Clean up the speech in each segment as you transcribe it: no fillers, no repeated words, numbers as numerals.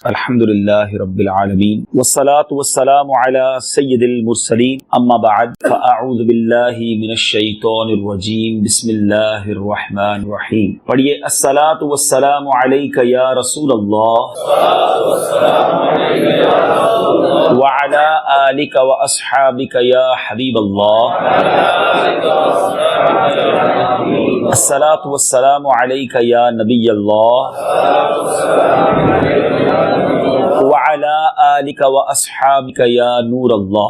الحمدللہ رب العالمین والصلاة والسلام علی سید المرسلین اما بعد فاعوذ باللہ من الشیطان الرجیم بسم اللہ الرحمن الرحیم. پڑھیے الصلاة والسلام علیک یا رسول اللہ وعلی آلک واصحابک یا حبیب اللہ. الصلاة والسلام علیک یا نبی اللہ وعلی آلک واصحابک یا نور اللہ.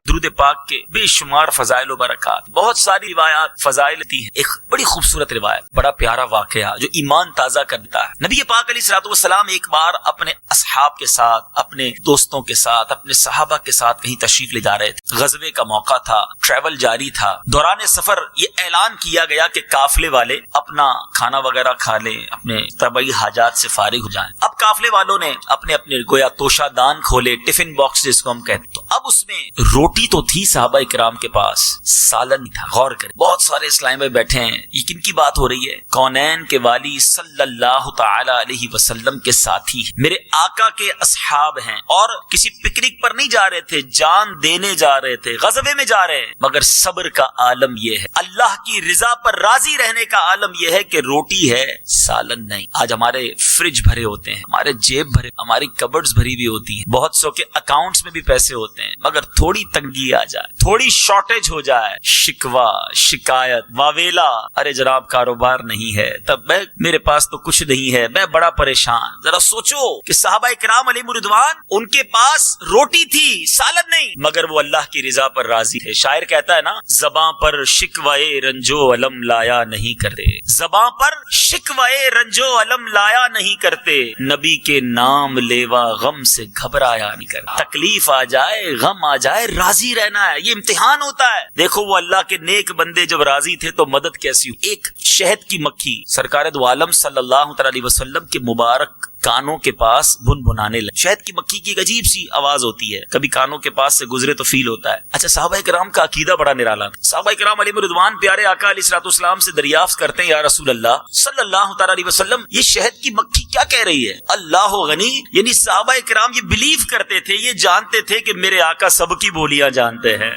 درود پاک کے بے شمار فضائل و برکات، بہت ساری روایات فضائل تھی ہیں. ایک بڑی خوبصورت روایت، بڑا پیارا واقعہ جو ایمان تازہ کر دیتا ہے. نبی پاک علیہ الصلوۃ والسلام ایک بار اپنے اصحاب کے ساتھ، اپنے دوستوں کے ساتھ، اپنے صحابہ کے ساتھ کہیں تشریف لے جا رہے تھے. غزوے کا موقع تھا، ٹریول جاری تھا. دوران سفر یہ اعلان کیا گیا کہ قافلے والے اپنا کھانا وغیرہ کھا لیں، اپنے طبعی حاجات سے فارغ ہو جائیں. اب قافلے والوں نے اپنے گویا توشہ دان کھولے، ٹفن باکس جس کو ہم کہتے ہیں. تو اب اس میں روٹی تو تھی صحابہ کرام کے پاس، سالن تھا. غور کریں، بہت سارے اسلام میں بیٹھے ہیں. یہ کن کی بات ہو رہی ہے؟ کونین کے والی صلی اللہ تعالی علیہ وسلم کے ساتھی، میرے آقا کے اصحاب ہیں، اور کسی پکنک پر نہیں جا رہے تھے، جان دینے جا رہے تھے، غزوے میں جا رہے ہیں. مگر صبر کا عالم یہ ہے، اللہ کی رضا پر راضی رہنے کا عالم یہ ہے کہ روٹی ہے، سالن نہیں. آج ہمارے فریج بھرے ہوتے ہیں، ہمارے جیب بھرے، ہماری کبرڈز بھری بھی ہوتی ہیں، بہت سو کے اکاؤنٹس میں بھی پیسے ہوتے ہیں. مگر تھوڑی تنگی آ جائے، تھوڑی شارٹیج ہو جائے، شکوہ، شکایت، واویلا، ارے جناب کاروبار نہیں ہے، تب میرے پاس تو کچھ نہیں ہے، میں بڑا پریشان. ذرا سوچو کہ صحابہ کرام علیہم رضوان، ان کے پاس روٹی تھی، سالن نہیں، مگر وہ اللہ کی رضا پر راضی تھے. شاعر کہتا ہے نا، زباں پر شکوائے رنجو علم لایا نہیں کرتے، زباں پر شکوائے رنجو علم لایا نہیں کرتے، نبی کے نام لیوا غم سے گھبرایا نہیں کرتے. تکلیف آ جائے، غم آ جائے، راضی رہنا ہے، یہ امتحان ہوتا ہے. دیکھو وہ اللہ کے نیک بندے جب راضی تھے تو مدد کیسی ہوئی. ایک شہد کی مکھی سرکار دو عالم صلی اللہ علیہ وسلم کے مبارک کانوں کے پاس بن بنانے لگے. شہد کی مکھی کی ایک عجیب سی آواز ہوتی ہے، کبھی کانوں کے پاس سے گزرے تو فیل ہوتا ہے. اچھا، صحابہ کرام کا عقیدہ بڑا نرالا تھا. صحابہ کرام علیہ رضوان پیارے آقا علیہ الصلوۃ والسلام سے دریافت کرتے ہیں، یا رسول اللہ صلی اللہ تعالی علیہ وسلم، یہ شہد کی مکھی کیا کہہ رہی ہے؟ اللہ غنی، یعنی صحابہ کرام یہ بلیو کرتے تھے، یہ جانتے تھے کہ میرے آقا سب کی بولیاں جانتے ہیں،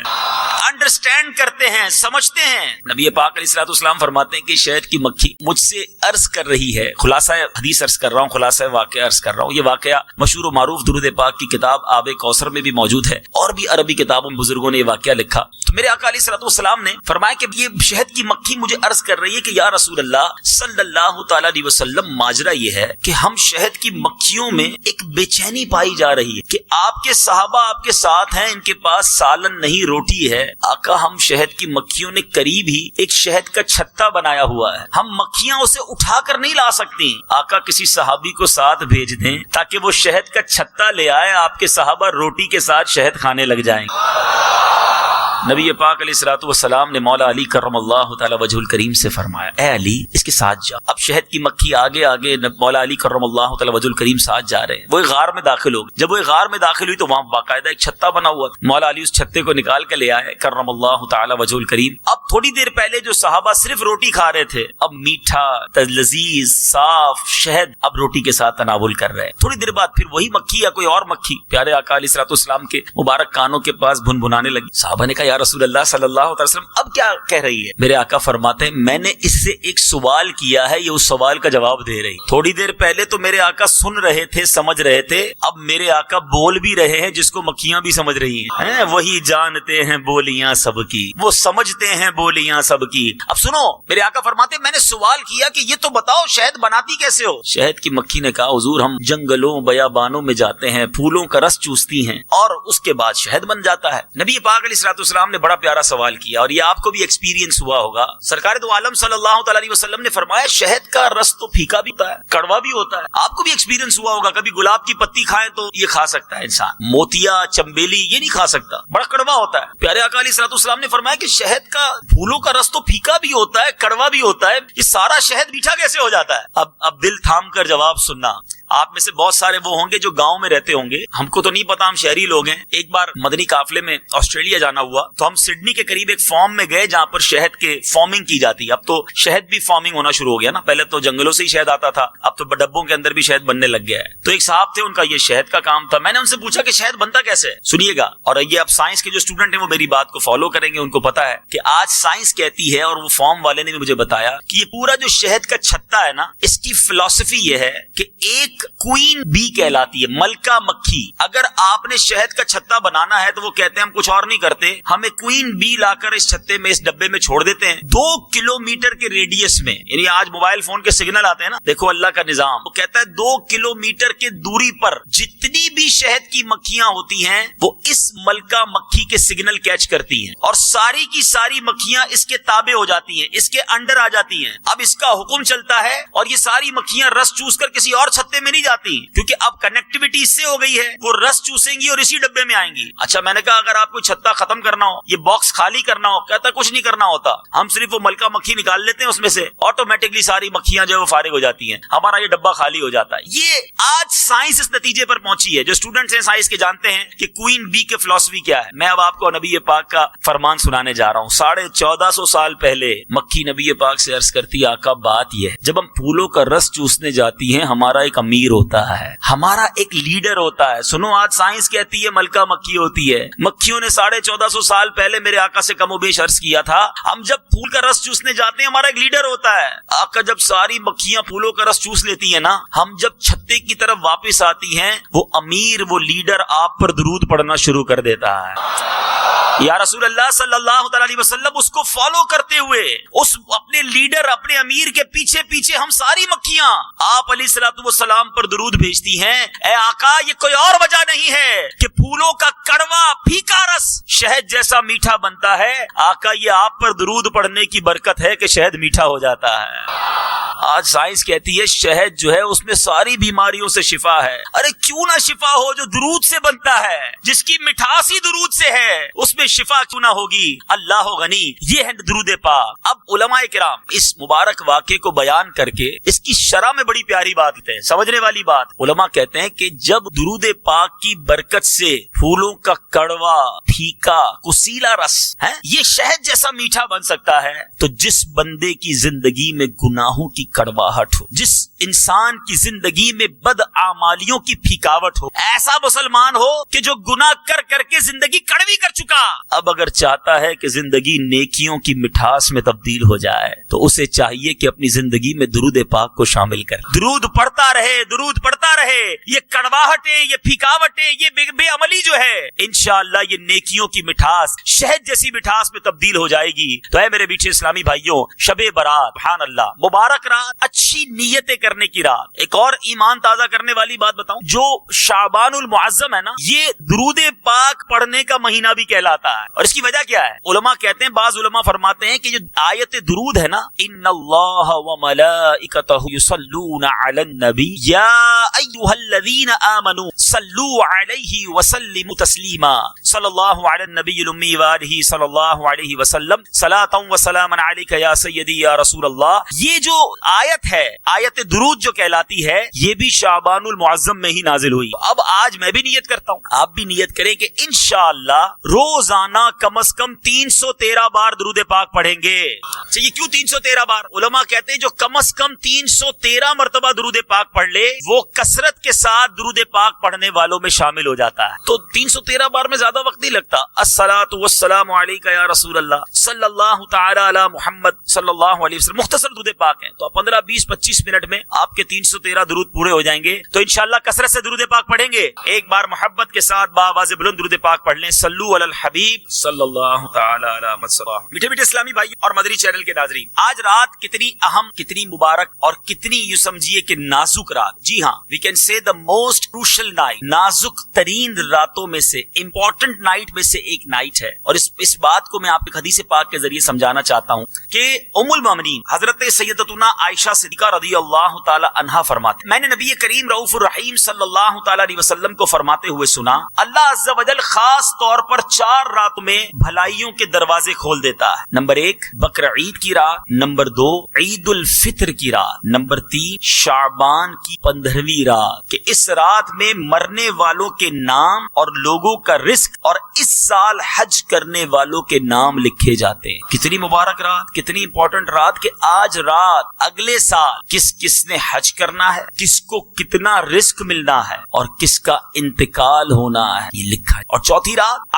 انڈرسٹینڈ کرتے ہیں، سمجھتے ہیں. نبی پاک علیہ الصلوۃ والسلام فرماتے ہیں کہ شہد کی مکھی مجھ سے عرض کر رہی ہے. خلاصہ حدیث عرض کر رہا ہوں، خلاصہ واقعہ عرض کر رہا ہوں. یہ واقعہ مشہور و معروف درود پاک کی کتاب آب کوثر میں بھی موجود ہے، اور بھی عربی کتابوں میں بزرگوں نے یہ واقعہ لکھا. تو میرے آقا علیہ الصلوۃ والسلام نے فرمایا کہ یہ شہد کی مکھی مجھے عرض کر رہی ہے کہ یا رسول اللہ صلی اللہ تعالی علیہ وسلم، ماجرا یہ ہے کہ ہم شہد کی مکھیوں میں ایک بے چینی پائی جا رہی ہے کہ آپ کے صحابہ آپ کے ساتھ ہیں، ان کے پاس سالن نہیں، روٹی ہے. آقا ہم شہد کی مکھیوں نے قریب ہی ایک شہد کا چھتا بنایا ہوا ہے، ہم مکھیاں اسے اٹھا کر نہیں لا سکتی. آقا کسی صحابی کو ساتھ بھیج دیں تاکہ وہ شہد کا چھتا لے آئے، آپ کے صحابہ روٹی کے ساتھ شہد کھانے لگ جائیں. نبی پاک علیہ الصلوۃ والسلام نے مولا علی کرم اللہ تعالی وجہ الکریم سے فرمایا، اے علی اس کے ساتھ جا. اب شہد کی مکھی آگے آگے، مولا علی کرم اللہ تعالی وجہ الکریم ساتھ جا رہے ہیں. وہ ایک غار میں داخل ہو گئے. جب وہ ایک غار میں داخل ہوئی تو وہاں باقاعدہ ایک چھتا بنا ہوا تھا. مولا علی اس چھتے کو نکال کے لے آئے کرم اللہ تعالی وجہ الکریم. اب تھوڑی دیر پہلے جو صحابہ صرف روٹی کھا رہے تھے، اب میٹھا، لذیذ، صاف شہد اب روٹی کے ساتھ تناول کر رہے ہیں. تھوڑی دیر بعد پھر وہی مکھی یا کوئی اور مکھی پیارے آقا علیہ الصلوۃ والسلام کے مبارک کانوں کے پاس بن بنانے لگی. صحابہ نے کہا، یا رسول اللہ صلی اللہ علیہ وسلم اب کیا کہہ رہی ہے؟ میرے آقا فرماتے ہیں، میں نے اس سے ایک سوال کیا ہے، یہ اس سوال کا جواب دے رہی. تھوڑی دیر پہلے تو میرے آقا سن رہے تھے، سمجھ رہے تھے، اب میرے آقا بول بھی رہے ہیں جس کو مکھیاں بھی سمجھ رہی ہیں. وہی جانتے ہیں بولیاں سب کی، وہ سمجھتے ہیں بولیاں سب کی. اب سنو، میرے آقا فرماتے ہیں میں نے سوال کیا کہ یہ تو بتاؤ شہد بناتی کیسے ہو؟ شہد کی مکھی نے کہا، حضور ہم جنگلوں بیابانوں میں جاتے ہیں، پھولوں کا رس چوستی ہیں اور اس کے بعد شہد بن جاتا ہے. نبی پاک علیہ الصلوۃ والسلام نے بڑا پیارا سوال کیا، اور یہ آپ کو بھی ایکسپیرینس ہوا ہوگا. سرکار دو عالم صلی اللہ تعالی علیہ وسلم نے فرمایا، شہد کا رس تو پھیکا بھی ہوتا ہے، کڑوا بھی ہوتا ہے. آپ کو بھی ایکسپیرینس ہوا ہوگا، کبھی گلاب کی پتی کھائیں تو یہ کھا سکتا ہے انسان، موتیا، چمبیلی یہ نہیں کھا سکتا، بڑا کڑوا ہوتا ہے. پیارے آقا علیہ الصلوۃ والسلام نے فرمایا کہ شہد کا پھولوں کا رس تو پھیکا بھی ہوتا ہے، کڑوا بھی ہوتا ہے، یہ سارا شہد میٹھا کیسے ہو جاتا ہے؟ اب دل تھام کر جواب سننا. آپ میں سے بہت سارے وہ ہوں گے جو گاؤں میں رہتے ہوں گے, ہم کو تو نہیں پتا, ہم شہری لوگ ہیں. ایک بار مدنی قافلے میں آسٹریلیا جانا ہوا تو ہم سڈنی کے قریب ایک فارم میں گئے جہاں پر شہد کے فارمنگ کی جاتی ہے. اب تو شہد بھی فارمنگ ہونا شروع ہو گیا نا, پہلے تو جنگلوں سے ہی شہد آتا تھا, اب تو ڈبوں کے اندر بھی شہد بننے لگ گیا ہے. تو ایک صاحب تھے, ان کا یہ شہد کا کام تھا. میں نے ان سے پوچھا کہ شہد بنتا کیسے ہے, سنیے گا, اور یہ اب سائنس کے جو اسٹوڈنٹ ہیں وہ میری بات کو فالو کریں گے, ان کو پتا ہے کہ آج سائنس کہتی ہے, اور وہ فارم والے نے بھی مجھے بتایا کہ یہ پورا جو شہد کا چھتا ہے نا, اس کی فلسفی یہ ہے کہ ایک کوئین بی کہلاتی ہے, ملکہ مکھی. اگر آپ نے شہد کا چھتا بنانا ہے تو وہ کہتے ہیں ہم کچھ اور نہیں کرتے, ہمیں کوئین بی لا کر اس چھتے میں, اس ڈبے میں چھوڑ دیتے ہیں. 2 کلومیٹر کے ریڈیس میں, یعنی آج موبائل فون کے سگنل آتے ہیں نا, دیکھو اللہ کا نظام, وہ کہتا ہے 2 کلومیٹر کے دوری پر جتنی بھی شہد کی مکھیاں ہوتی ہیں وہ اس ملکہ مکھی کے سگنل کیچ کرتی ہیں, اور ساری کی ساری مکھیاں اس کے تابع ہو جاتی ہیں, اس کے انڈر آ جاتی ہیں. اب اس کا حکم چلتا ہے, اور یہ ساری مکھیاں رس چوس کر کسی اور چھتے میں نہیں جاتی, کیونکہ اب کنیکٹیویٹی اس سے ہو گئی ہے, وہ رس چوسیں گی اور اسی ڈبے میں آئیں گی. اچھا, میں نے کہا اگر آپ کو چھتا ختم کرنا ہو, یہ باکس خالی کرنا ہو, کہتا کچھ نہیں کرنا ہوتا, ہم صرف وہ ملکہ مکھی نکال لیتے ہیں اس میں سے, آٹومیٹکلی ساری مکھیاں جو ہے وہ فارغ ہو جاتی ہیں, ہمارا یہ ڈبہ خالی ہو جاتا ہے. یہ آج سائنس اس نتیجے پر پہنچی ہے. جو اسٹوڈنٹس ہیں سائنس کے جانتے ہیں کہ کوئین بی کے فلسفی کیا ہے. میں اب آپ کو نبی پاک کا فرمان سنانے جا رہا ہوں. 1450 سال پہلے مکھی نبی پاک سے عرض کرتی, آقا بات یہ ہے, جب ہم پھولوں کا رس چوسنے جاتی ہیں ہمارا ایک امیر ہوتا ہے, ہمارا ایک لیڈر ہوتا ہے. سنو, آج سائنس کہتی ہے ملکہ مکھی ہوتی ہے. مکھیوں نے 1450 سال پہلے میرے آقا سے کم و بیش عرض کیا تھا, ہم جب پھول کا رس چوسنے جاتے ہیں ہمارا ایک لیڈر ہوتا ہے. آقا جب ساری مکھیاں پھولوں کا رس چوس لیتی ہیں نا, ہم جب چھتے کی طرف واپس آتی ہیں, وہ امیر, وہ لیڈر آپ پر درود پڑھنا شروع کر دیتا ہے. یا رسول اللہ صلی اللہ علیہ وسلم, اس کو فالو کرتے ہوئے, اس اپنے لیڈر, اپنے امیر کے پیچھے پیچھے ہم ساری مکھیاں آپ علیہ الصلوۃ والسلام پر درود بھیجتی ہیں. اے آقا, یہ کوئی اور وجہ نہیں ہے کہ پھولوں کا کڑوا پھیکا رس شہد جیسا میٹھا بنتا ہے. آقا, یہ آپ پر درود پڑھنے کی برکت ہے کہ شہد میٹھا ہو جاتا ہے. آج سائنس کہتی ہے شہد جو ہے اس میں ساری بیماریوں سے شفا ہے. ارے کیوں نہ شفا ہو جو درود سے بنتا ہے, جس کی مٹھاس ہی درود سے ہے, اس میں شفا کیوں نہ ہوگی. اللہ غنی, یہ ہے درود پاک. اب علماء کرام اس مبارک واقعے کو بیان کر کے اس کی شرح میں بڑی پیاری بات ہے, سمجھنے والی بات. علماء کہتے ہیں کہ جب درود پاک کی برکت سے پھولوں کا کڑوا پھیکا کسیلا رس ہے یہ شہد جیسا میٹھا بن سکتا ہے, تو جس بندے کی زندگی میں گناہوں کی کڑواہٹ ہو, جس انسان کی زندگی میں بد اعمالیوں کی پھیکاوٹ ہو, ایسا مسلمان ہو کہ جو گناہ کر کر کے زندگی کڑوی کر چکا, اب اگر چاہتا ہے کہ زندگی نیکیوں کی مٹھاس میں تبدیل ہو جائے تو اسے چاہیے کہ اپنی زندگی میں درود پاک کو شامل کرے. درود پڑھتا رہے, درود پڑھتا رہے. یہ کڑواہٹیں, یہ پھیکاوٹیں, یہ بے عملی جو ہے, انشاءاللہ یہ نیکیوں کی مٹھاس شہد جیسی مٹھاس میں تبدیل ہو جائے گی. تو اے میرے میٹھے اسلامی بھائیوں, شب برات, سبحان اللہ, مبارک رات, اچھی نیتیں کرنے کی رات. ایک اور ایمان تازہ کرنے والی بات بتاؤں, جو شعبان المعظم ہے نا, یہ درود پاک پڑھنے کا مہینہ بھی کہلاتا ہے. اور اس کی وجہ کیا ہے؟ علماء کہتے ہیں, بعض علماء فرماتے ہیں کہ جو آیت درود ہے نا, ان اللہ و ملائکتہ یصلون علی النبی یا ایھا الذین آمنوا صلوا علیہ وسلموا تسلیما, صلی اللہ علی النبی الامی وآلہ صلی اللہ علیہ وسلم, صلاۃ و سلاما علیک یا سیدی یا رسول اللہ. یہ جو آیت ہے, آیت درود جو کہلاتی ہے, یہ بھی شعبان المعظم میں ہی نازل ہوئی. اب آج میں بھی نیت کرتا ہوں, آپ بھی نیت کریں کہ انشاءاللہ روزانہ کم از کم 313 بار درود پاک پڑھیں گے. یہ کیوں 313 بار؟ علماء کہتے ہیں جو کم از کم 313 مرتبہ درود پاک پڑھ لے وہ کثرت کے ساتھ درود پاک پڑھنے والوں میں شامل ہو جاتا ہے. تو 313 بار میں زیادہ وقت نہیں لگتا. الصلاۃ والسلام علیک یا رسول اللہ صلی اللہ تعالی علی محمد صلی اللہ علیہ وسلم, مختصر درود پاک ہیں, تو 15 20 25 منٹ میں آپ کے 313 درود پورے ہو جائیں گے. تو انشاءاللہ کثرت سے درود پاک پڑھیں گے. ایک بار محبت کے ساتھ باواز بلند درود پاک پڑھ لیں, صلو علی الحبیب صلی اللہ تعالی علی محمد. میٹھے میٹھے اسلامی بھائی اور مدری چینل کے ناظرین, آج رات کتنی اہم, کتنی مبارک اور کتنی یوں سمجھیے کہ نازک رات. جی ہاں, we can say the most crucial night, نازک ترین راتوں میں سے, امپورٹنٹ نائٹ میں سے ایک نائٹ ہے. اور اس بات کو میں آپ کے حدیث پاک کے ذریعے سمجھانا چاہتا ہوں کہ ام المومنین حضرت سیدتنا عائشہ صدیقہ رضی اللہ تعالی عنہا فرماتے میں نے نبی کریم رؤوف الرحیم صلی اللہ تعالی علیہ وسلم کو فرماتے ہوئے سنا اللہ عز و جل خاص طور پر 4 راتوں میں بھلائیوں کے دروازے کھول دیتا ہے. نمبر 1 بقرعید کی رات، نمبر 2 عید الفطر کی رات، نمبر 3 شعبان کی 15ویں رات کہ اس رات میں مرنے والوں کے نام اور لوگوں کا رزق اور اس سال حج کرنے والوں کے نام لکھے جاتے ہیں. کتنی مبارک رات، کتنی امپورٹنٹ رات کہ آج رات اگلے سال کس کس نے حج کرنا ہے، کس کو کتنا رزق ملنا ہے اور کس کا انتقال ہونا ہے یہ لکھا ہے. اور چوتھی رات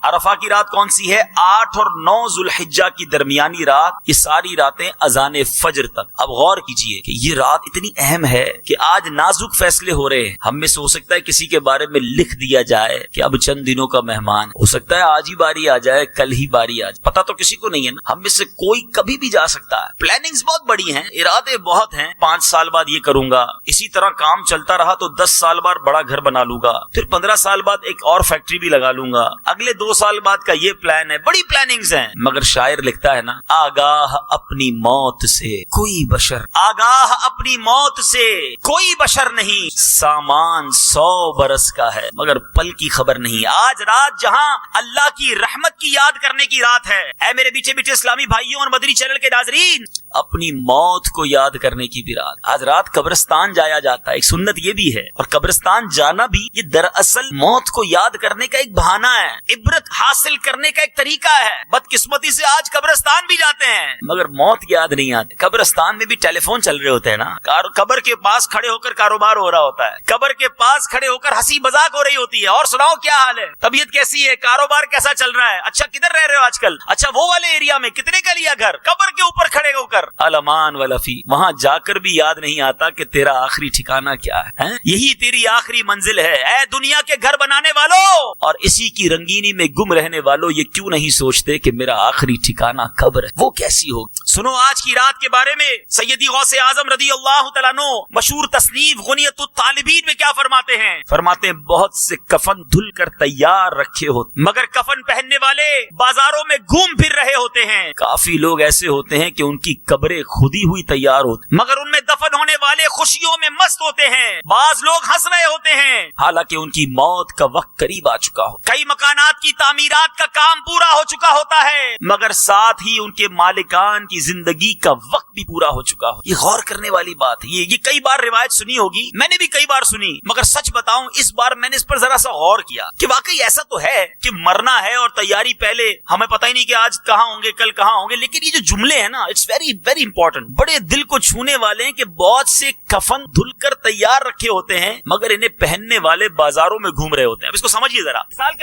عرفہ کی رات کون سی ہے؟ 8 اور 9 ذوالحجہ کی درمیانی رات. یہ ساری راتیں اذان فجر تک. اب غور کیجئے کہ یہ رات اتنی اہم ہے کہ آج نازک فیصلے ہو رہے ہیں. ہم میں سے ہو سکتا ہے کسی کے بارے میں لکھ دیا جائے کہ اب چند دنوں کا مہمان ہو سکتا ہے آج ہی باری آ جائے، کل ہی باری آ جائے، پتہ تو کسی کو نہیں ہے نا. ہم میں سے کوئی کبھی بھی جا سکتا ہے. پلاننگز بہت بڑی ہیں، ارادے بہت ہیں. 5 سال بعد یہ کروں گا، اسی طرح کام چلتا رہا تو 10 سال بعد بڑا گھر بنا لوں گا، پھر 15 سال بعد ایک اور فیکٹری بھی لگا لوں گا، اگلے 2 سال بعد کا یہ پلان ہے. بڑی پلاننگز ہیں. مگر شاعر لکھتا ہے نا آگاہ اپنی موت سے کوئی بشر، آگاہ اپنی موت سے کوئی بشر نہیں، سامان 100 برس کا ہے مگر پل کی خبر نہیں. آج رات جہاں اللہ کی رحمت کی یاد کرنے کی رات ہے، اے میرے بیچے بیچے اسلامی بھائیوں اور مدنی چینل کے ناظرین، اپنی موت کو یاد کرنے کی بھی رات. آج رات قبرستان جایا جاتا ہے. ایک سنت یہ بھی ہے، اور قبرستان جانا بھی یہ دراصل موت کو یاد کرنے کا ایک بہانہ ہے، عبرت حاصل کرنے کا ایک طریقہ ہے. بدقسمتی سے آج قبرستان بھی جاتے ہیں مگر موت یاد نہیں آتی. قبرستان میں بھی ٹیلی فون چل رہے ہوتے ہیں نا، قبر کے پاس کھڑے ہو کر کاروبار ہو رہا ہوتا ہے، قبر کے پاس کھڑے ہو کر ہنسی مذاق ہو رہی ہوتی ہے. اور سناؤ کیا حال ہے، طبیعت کیسی ہے، کاروبار کیسا چل رہا ہے، اچھا کدھر رہ رہے ہو آج کل، اچھا وہ والے ایریا میں کتنے کا لیا گھر، قبر کے اوپر کھڑے ہو کر الامان ولفی. وہاں جا کر بھی یاد نہیں آتا کہ تیرا آخری ٹھکانہ کیا ہے. یہی تیری آخری منزل ہے. اے دنیا کے گھر بنانے والوں اور اسی کی رنگینی میں گم رہنے والوں، یہ کیوں نہیں سوچتے کہ میرا آخری ٹھکانہ قبر ہے، وہ کیسی ہوگی. سنو آج کی رات کے بارے میں سیدی غوث اعظم رضی اللہ تعالیٰ عنہ مشہور تصنیف غنیۃ الطالبین میں کیا فرماتے ہیں؟ فرماتے ہیں بہت سے کفن دھل کر تیار رکھے ہوتے مگر کفن پہننے والے بازاروں میں گھوم پھر رہے ہوتے ہیں. کافی لوگ ایسے ہوتے ہیں کہ ان کی قبریں خودی ہوئی تیار ہوتی مگر ان میں دفن ہونے والے خوشیوں میں مست ہوتے ہیں. بعض لوگ ہنس رہے ہوتے ہیں حالانکہ ان کی موت کا وقت قریب آ چکا ہو. کئی مکانات کی تعمیرات کا کام پورا ہو چکا ہوتا ہے مگر ساتھ ہی ان کے مالکان کی زندگی کا وقت بھی پورا ہو چکا ہو. یہ غور کرنے والی بات ہے. یہ کئی بار روایت سنی ہوگی، میں نے بھی کئی بار سنی، مگر سچ بتاؤں اس بار میں نے اس پر ذرا سا غور کیا کہ واقعی ایسا تو ہے کہ مرنا ہے اور تیاری پہلے. ہمیں پتہ ہی نہیں کہ آج کہاں ہوں گے، کل کہاں ہوں گے، لیکن یہ جو جملے ہیں نا اٹس ویری ویری امپورٹنٹ، بڑے دل کو چھونے والے ہیں کہ بہت سے کفن دھل کر تیار رکھے ہوتے ہیں مگر انہیں پہننے والے بازاروں میں گھوم رہے ہوتے ہیں. اب اس کو سمجھیے ذرا. مثال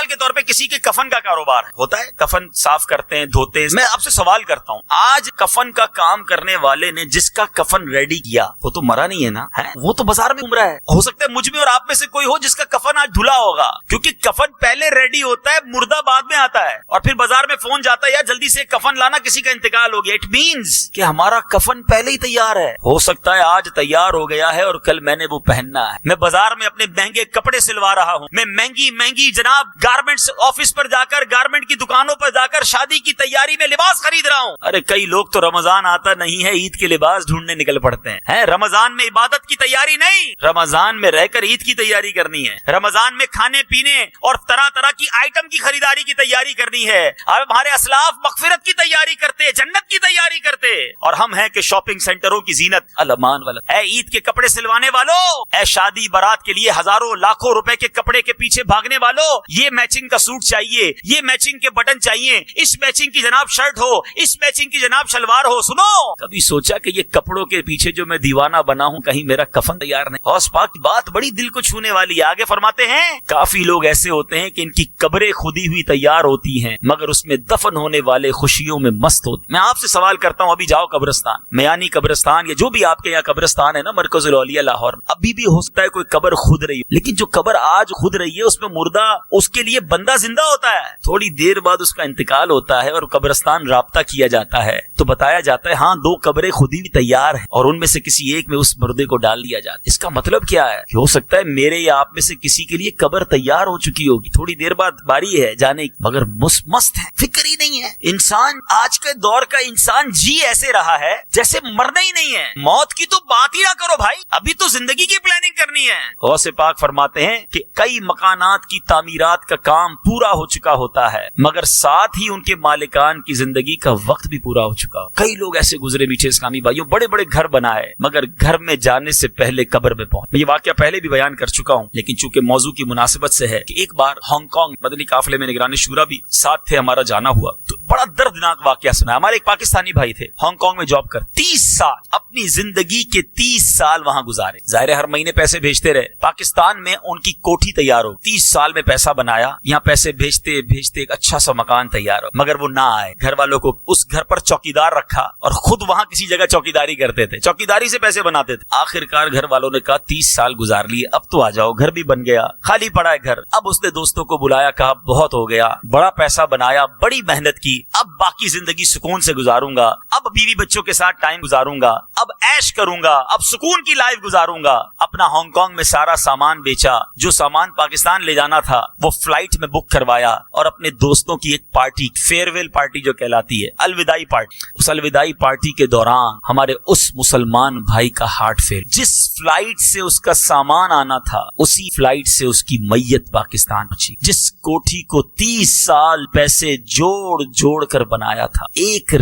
کے طور پہ کسی کے کفن کا کاروبار ہوتا ہے، کفن صاف کرتے ہیں، دھوتے ہیں. میں آپ سے سوال کرتا ہوں، آج کفن کا کام کرنے والے نے جس کا کفن ریڈی کیا وہ تو مرا نہیں ہے نا، وہ تو بازار میں گھوم رہا ہے. ہو سکتا ہے مجھ میں اور آپ میں سے کوئی ہو جس کا کفن آج دھلا ہوگا، کیونکہ کفن پہلے ریڈی ہوتا ہے، مردہ بعد میں آتا ہے، اور پھر بازار میں فون جاتا ہے یا جلدی سے کفن لانا، کسی کا انتقال ہو گیا. اٹ مینز کہ ہمارا کفن پہلے ہی تیار ہے. ہو سکتا ہے آج تیار ہو گیا ہے اور کل میں نے وہ پہننا ہے. میں بازار میں اپنے مہنگے کپڑے سلوا رہا ہوں، میں مہنگی جناب گارمنٹس آفس پر جا کر، گارمنٹ کی دکانوں پر جا کر شادی کی تیاری میں لباس خرید رہا ہوں. ارے کئی لوگ تو رمضان آتا نہیں ہے عید کے لباس ڈھونڈنے نکل پڑتے ہیں. رمضان میں عبادت کی تیاری نہیں، رمضان میں رہ کر عید کی تیاری کرنی ہے. رمضان میں کھانے پینے اور طرح طرح کی آئٹم کی خریداری کی تیاری کرنی ہے. اب ہمارے اسلاف مغفرت کی تیاری کرتے، جنت کی تیاری کرتے، اور ہم ہیں کہ شاپنگ سینٹروں کی زینت. الامان والا. اے عید کے کپڑے سلوانے والوں، اے شادی بارات کے لیے ہزاروں لاکھوں روپے کے کپڑے کے پیچھے بھاگنے والوں، یہ میچنگ کا سوٹ چاہیے، یہ میچنگ کے بٹن چاہیے، اس میچنگ کی جناب شرٹ ہو، اس میچنگ کی جناب شلوار ہو. سنو، کبھی سوچا کہ یہ کپڑوں کے پیچھے جو میں دیوانہ بنا ہوں کہیں میرا کفن تیار نہیں؟ غوث پاک کی بات بڑی دل کو چھونے والی ہے. آگے فرماتے ہیں کافی لوگ ایسے ہوتے ہیں کہ ان کی قبریں خودی ہوئی تیار ہوتی ہیں مگر اس میں دفن ہونے والے خوشیوں میں مست ہوتے. میں آپ سے سوال کرتا ہوں، ابھی جاؤ قبرستان، میانی قبرستان یا جو بھی آپ کے یہاں قبرستان ہے نا، مرکز الاولیاء لاہور میں، ابھی بھی ہو سکتا ہے کوئی قبر خود رہی ہو، لیکن جو قبر آج خود رہی ہے اس میں مردہ، اس کے لیے بندہ زندہ ہوتا ہے، تھوڑی دیر بعد اس کا انتقال ہوتا ہے اور قبرستان رابطہ کیا جاتا ہے تو بتایا جاتا ہے ہاں 2 قبریں خود ہی تیار ہیں اور ان میں سے کسی ایک میں اس مردے کو ڈال دیا جاتا ہے. اس کا مطلب کیا ہے کہ ہو سکتا ہے میرے یا آپ میں سے کسی کے لیے قبر تیار ہو چکی ہوگی، تھوڑی دیر بعد باری ہے جانے کی، مگر مست ہے، فکر ہی نہیں ہے. انسان آج کے دور کا انسان انسان جی ایسے رہا ہے جیسے مرنا ہی نہیں ہے. موت کی تو بات ہی نہ کرو بھائی, ابھی تو زندگی کی پلاننگ کرنی ہے. غوث پاک فرماتے ہیں کہ کئی مکانات کی تعمیرات کا کام پورا ہو چکا ہوتا ہے, مگر ساتھ ہی ان کے مالکان کی زندگی کا وقت بھی پورا ہو چکا. کئی لوگ ایسے گزرے میٹھے اسلامی بھائیوں, بڑے بڑے گھر بنائے مگر گھر میں جانے سے پہلے قبر میں پہنچ. میں یہ واقعہ پہلے بھی بیان کر چکا ہوں, لیکن چونکہ موضوع کی مناسبت سے ہے کہ ایک بار ہانگ کانگ مدنی قافلے میں نگران شورا بھی ساتھ تھے, ہمارا جانا ہوا تو بڑا دردناک واقعہ سنا. ہمارے ایک پاکستانی بھائی تھے, ہانگ کانگ میں جاب کر 30 سال اپنی زندگی کے 30 سال وہاں گزارے. ظاہر ہے ہر مہینے پیسے بھیجتے رہے. پاکستان میں ان کی کوٹھی تیار ہو, 30 سال میں پیسہ بنایا, یہاں پیسے بھیجتے بھیجتے ایک اچھا سا مکان تیار ہو, مگر وہ نہ آئے. گھر والوں کو اس گھر پر چوکیدار رکھا اور خود وہاں کسی جگہ چوکیداری کرتے تھے, چوکیداری سے پیسے بناتے تھے. آخرکار گھر والوں نے کہا 30 سال گزار لیے, اب تو آ جاؤ. گھر بھی بن گیا, خالی پڑا ہے گھر. اب اس نے دوستوں کو بلایا, کہا بہت ہو گیا, بڑا پیسہ بنایا, بڑی محنت کی, اب باقی زندگی سکون سے گزاروں گا, اب بیوی بچوں کے ساتھ ٹائم گزاروں گا, اب عیش کروں گا, اب سکون کی لائف گزاروں گا. اپنا ہانگ کانگ میں سارا سامان بیچا, جو سامان پاکستان لے جانا تھا وہ فلائٹ میں بک کروایا, اور اپنے دوستوں کی ایک پارٹی, فیئر ویل پارٹی جو کہلاتی ہے, الوداعی پارٹی, اس الوداعی پارٹی کے دوران ہمارے اس مسلمان بھائی کا ہارٹ فیل. جس فلائٹ سے اس کا سامان آنا تھا اسی فلائٹ سے اس کی میت پاکستان پہنچی. جس کوٹھی کو 30 سال پیسے جوڑ جوڑ کر بنایا تھا, ایک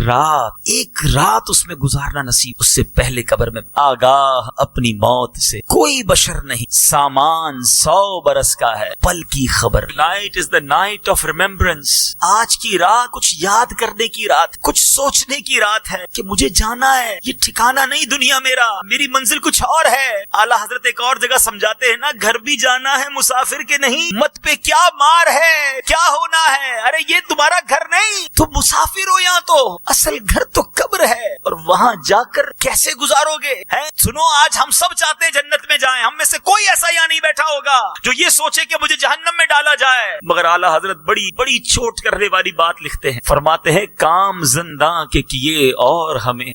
رات اس میں گزارنا نصیب, اس سے پہلے قبر میں آگاہ اپنی موت سے کوئی بشر نہیں. سامان 100 برس کا ہے, پل کی خبر. Night is the night of remembrance. آج کی رات کچھ یاد کرنے کی رات, کچھ سوچنے کی رات ہے کہ مجھے جانا ہے, یہ ٹھکانہ نہیں دنیا میرا, میری منزل کچھ اور ہے. اعلیٰ حضرت ایک اور جگہ سمجھاتے ہیں نا, گھر بھی جانا ہے مسافر کے نہیں, مت پہ کیا مار ہے, کیا ہونا ہے, ارے یہ تمہارا گھر نہیں, تم مسافر ہو یہاں, تو اصل گھر تو قبر ہے, اور وہاں جا کر کیسے گزارو گے. سنو, آج ہم سب چاہتے ہیں جنت میں جائیں, ہم میں سے کوئی ایسا یہاں نہیں بیٹھا ہوگا جو یہ سوچے کہ مجھے جہنم میں ڈالا جائے. مگر اعلیٰ حضرت بڑی بڑی چوٹ کرنے والی بات لکھتے ہیں, فرماتے ہیں کام زنداں کے کیے اور ہم نے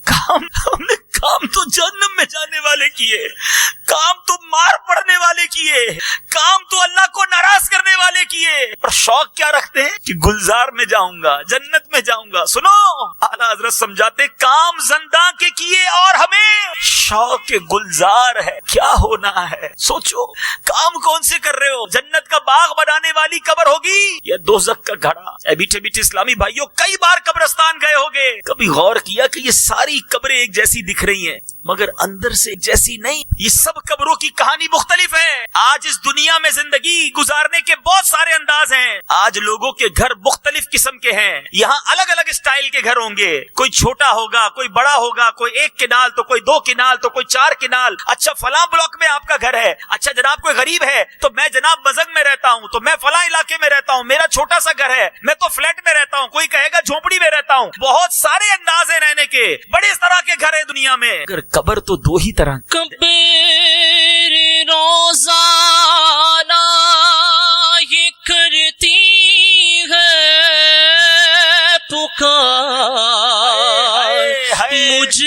کام تو جہنم میں جانے والے کیے, کام تو مار پڑنے والے کیے, کام تو اللہ کو ناراض کرنے والے کیے, اور شوق کیا رکھتے ہیں کہ گلزار میں جاؤں گا, جنت میں جاؤں گا. سنو, اعلیٰ حضرت سمجھاتے کام زنداں کے کیے اور ہمیں شوق گلزار ہے, کیا ہونا ہے. سوچو, کام کون سے کر رہے ہو, جنت کا باغ بنانے والی قبر ہوگی یا دوزخ کا گھڑا. میٹھے میٹھے اسلامی بھائیوں, کئی بار قبرستان گئے ہوگے, کبھی غور کیا کہ یہ ساری قبریں ایک جیسی دکھ رہی ہیں مگر اندر سے ایک جیسی نہیں. یہ سب قبروں کی کہانی مختلف ہے. آج اس دنیا میں زندگی گزارنے کے بہت سارے انداز ہیں. آج لوگوں کے گھر مختلف قسم کے ہیں, یہاں الگ الگ اسٹائل کے گھر ہوں گے, کوئی چھوٹا ہوگا, کوئی بڑا ہوگا, کوئی 1 کنال تو کوئی 2 کنال تو کوئی 4 کنال. اچھا فلاں بلاک میں آپ کا گھر ہے, اچھا جناب کوئی غریب ہے تو میں جناب بزنگ میں رہتا ہوں, تو میں فلاں علاقے میں رہتا ہوں, میرا چھوٹا سا گھر ہے, میں تو فلیٹ میں رہتا ہوں, کوئی کہے گا جھونپڑی میں رہتا ہوں. بہت سارے انداز ہیں رہنے کے, بڑے اس طرح کے گھر ہیں دنیا میں. اگر قبر تو 2 ہی طرح, قبر روزانہ یہ کرتی ہے پکار, مجھ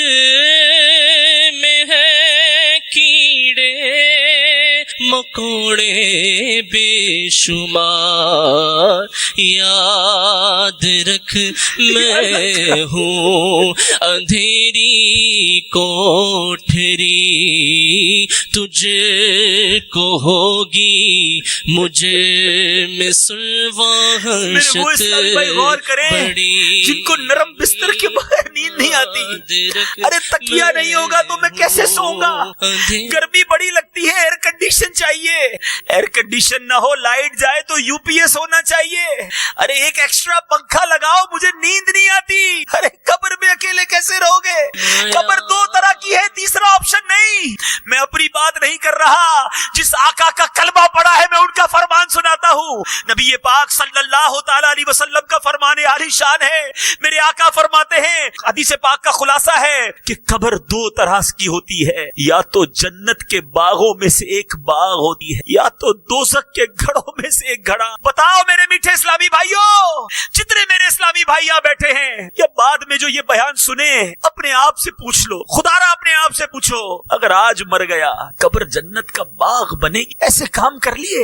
میں ہے کیڑے مکوڑے بے شمار, یاد رکھ میں ہوں اندھیری کوٹھری, تجھ کو ہوگی مجھے مثل وحشت بڑی. جن کو نرم بستر کے بغیر نیند نہیں آتی, ارے تکیہ نہیں ہوگا تو میں کیسے سوؤں گا, گرمی بڑی لگتی ہے, ایئر کنڈیشن چاہیے, ایئر کنڈیشن نہ ہو, لائٹ جائے تو UPS ہونا چاہیے, ارے ایک ایکسٹرا پنکھا لگاؤ, مجھے نیند نہیں آتی. ارے قبر میں اکیلے کیسے رہو گے, قبر 2 طرح کی ہے, تیسرا آپشن نہیں. میں اپنی بات نہیں کر رہا, جس آقا کا کلمہ پڑا ہے میں ان کا فرمان سناتا ہوں. نبی پاک صلی اللہ تعالی علیہ وسلم کا فرمان عالی شان ہے. میرے آقا فرماتے ہیں, حدیث پاک کا خلاصہ ہے کہ قبر 2 طرح کی ہوتی ہے, یا تو جنت کے باغوں میں سے ایک باغ ہوتی ہے, یا تو دوزخ کے گھڑوں میں سے ایک گھڑا. بتاؤ میرے میٹھے اسلامی بھائیوں, جتنے میرے اسلامی بھائی یہاں بیٹھے ہیں یا بعد میں جو یہ بیان سنے, اپنے آپ سے پوچھ لو, خدا را اپنے آپ سے پوچھو, اگر آج مر گیا قبر جنت کا باغ بنے گی, ایسے کام کر لیے